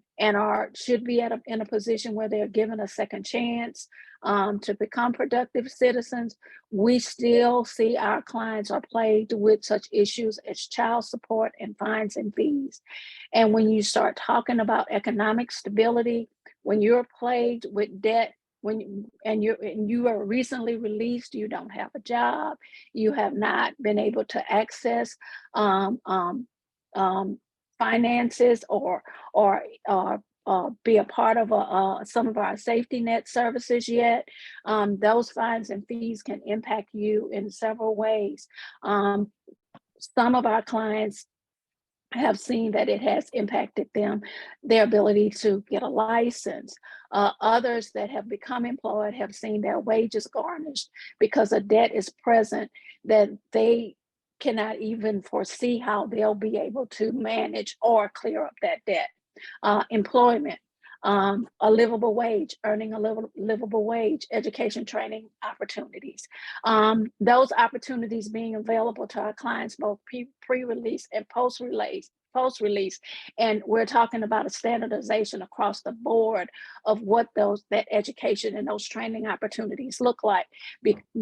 should be in a position where they're given a second chance to become productive citizens. We still see our clients are plagued with such issues as child support and fines and fees. And when you start talking about economic stability, when you're plagued with debt, and you are recently released, you don't have a job, you have not been able to access finances or be a part of some of our safety net services yet, those fines and fees can impact you in several ways. Some of our clients have seen that it has impacted their ability to get a license. Others that have become employed have seen their wages garnished because a debt is present that they cannot even foresee how they'll be able to manage or clear up that debt. Employment, a livable wage, earning a livable wage, education, training opportunities. Those opportunities being available to our clients, both pre-release and post-release, post-release. And we're talking about a standardization across the board of what that education and those training opportunities look like.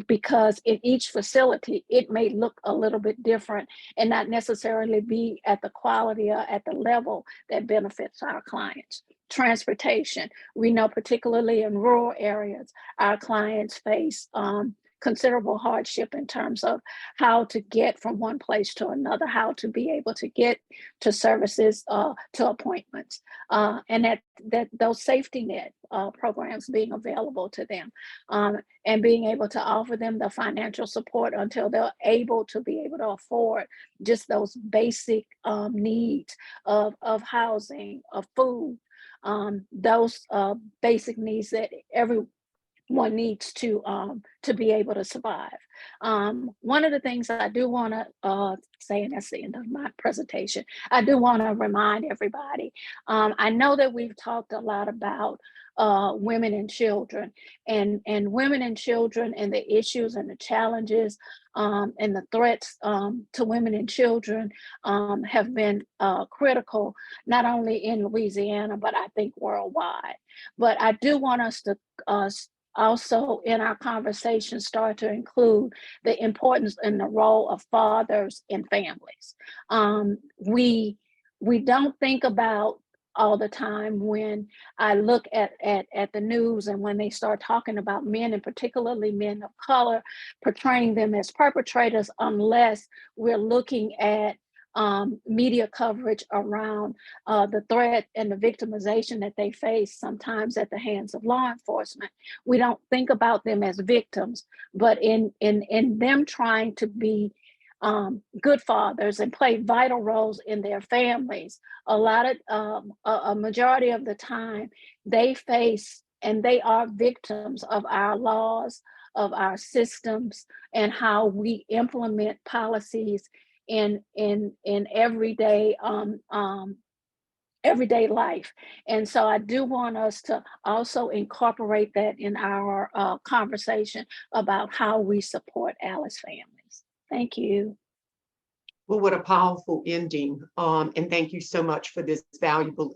Because in each facility, it may look a little bit different and not necessarily be at the quality or at the level that benefits our clients. Transportation, we know particularly in rural areas, our clients face considerable hardship in terms of how to get from one place to another, how to be able to get to services, to appointments, and that those safety net programs being available to them, and being able to offer them the financial support until they're able to be able to afford just those basic needs of housing, of food, those basic needs that everyone needs to be able to survive. One of the things that I do want to say, and that's the end of my presentation, I do want to remind everybody, I know that we've talked a lot about women and children, and women and children and the issues and the challenges and the threats to women and children have been critical, not only in Louisiana, but I think worldwide. But I do want us to also in our conversation start to include the importance and the role of fathers in families. We don't think about all the time when I look at the news and when they start talking about men, and particularly men of color, portraying them as perpetrators, unless we're looking at media coverage around the threat and the victimization that they face sometimes at the hands of law enforcement. We don't think about them as victims, but in them trying to be good fathers and play vital roles in their families, a majority of the time they face and they are victims of our laws, of our systems, and how we implement policies in everyday everyday life. And so I do want us to also incorporate that in our conversation about how we support Alice families. Thank you. Well, what a powerful ending. And thank you so much for this valuable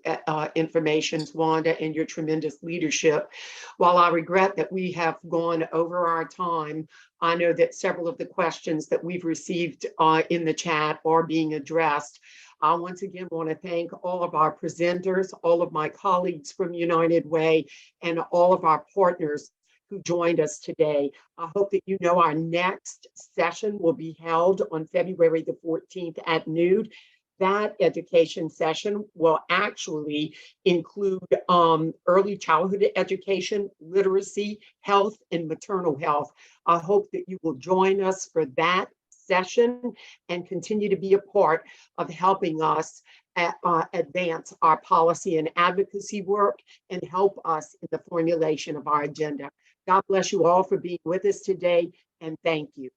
information, Wanda, and your tremendous leadership. While I regret that we have gone over our time, I know that several of the questions that we've received in the chat are being addressed. I once again want to thank all of our presenters, all of my colleagues from United Way, and all of our partners who joined us today. I hope that you know our next session will be held on February the 14th at noon. That education session will actually include early childhood education, literacy, health, and maternal health. I hope that you will join us for that session and continue to be a part of helping us advance our policy and advocacy work and help us in the formulation of our agenda. God bless you all for being with us today, and thank you.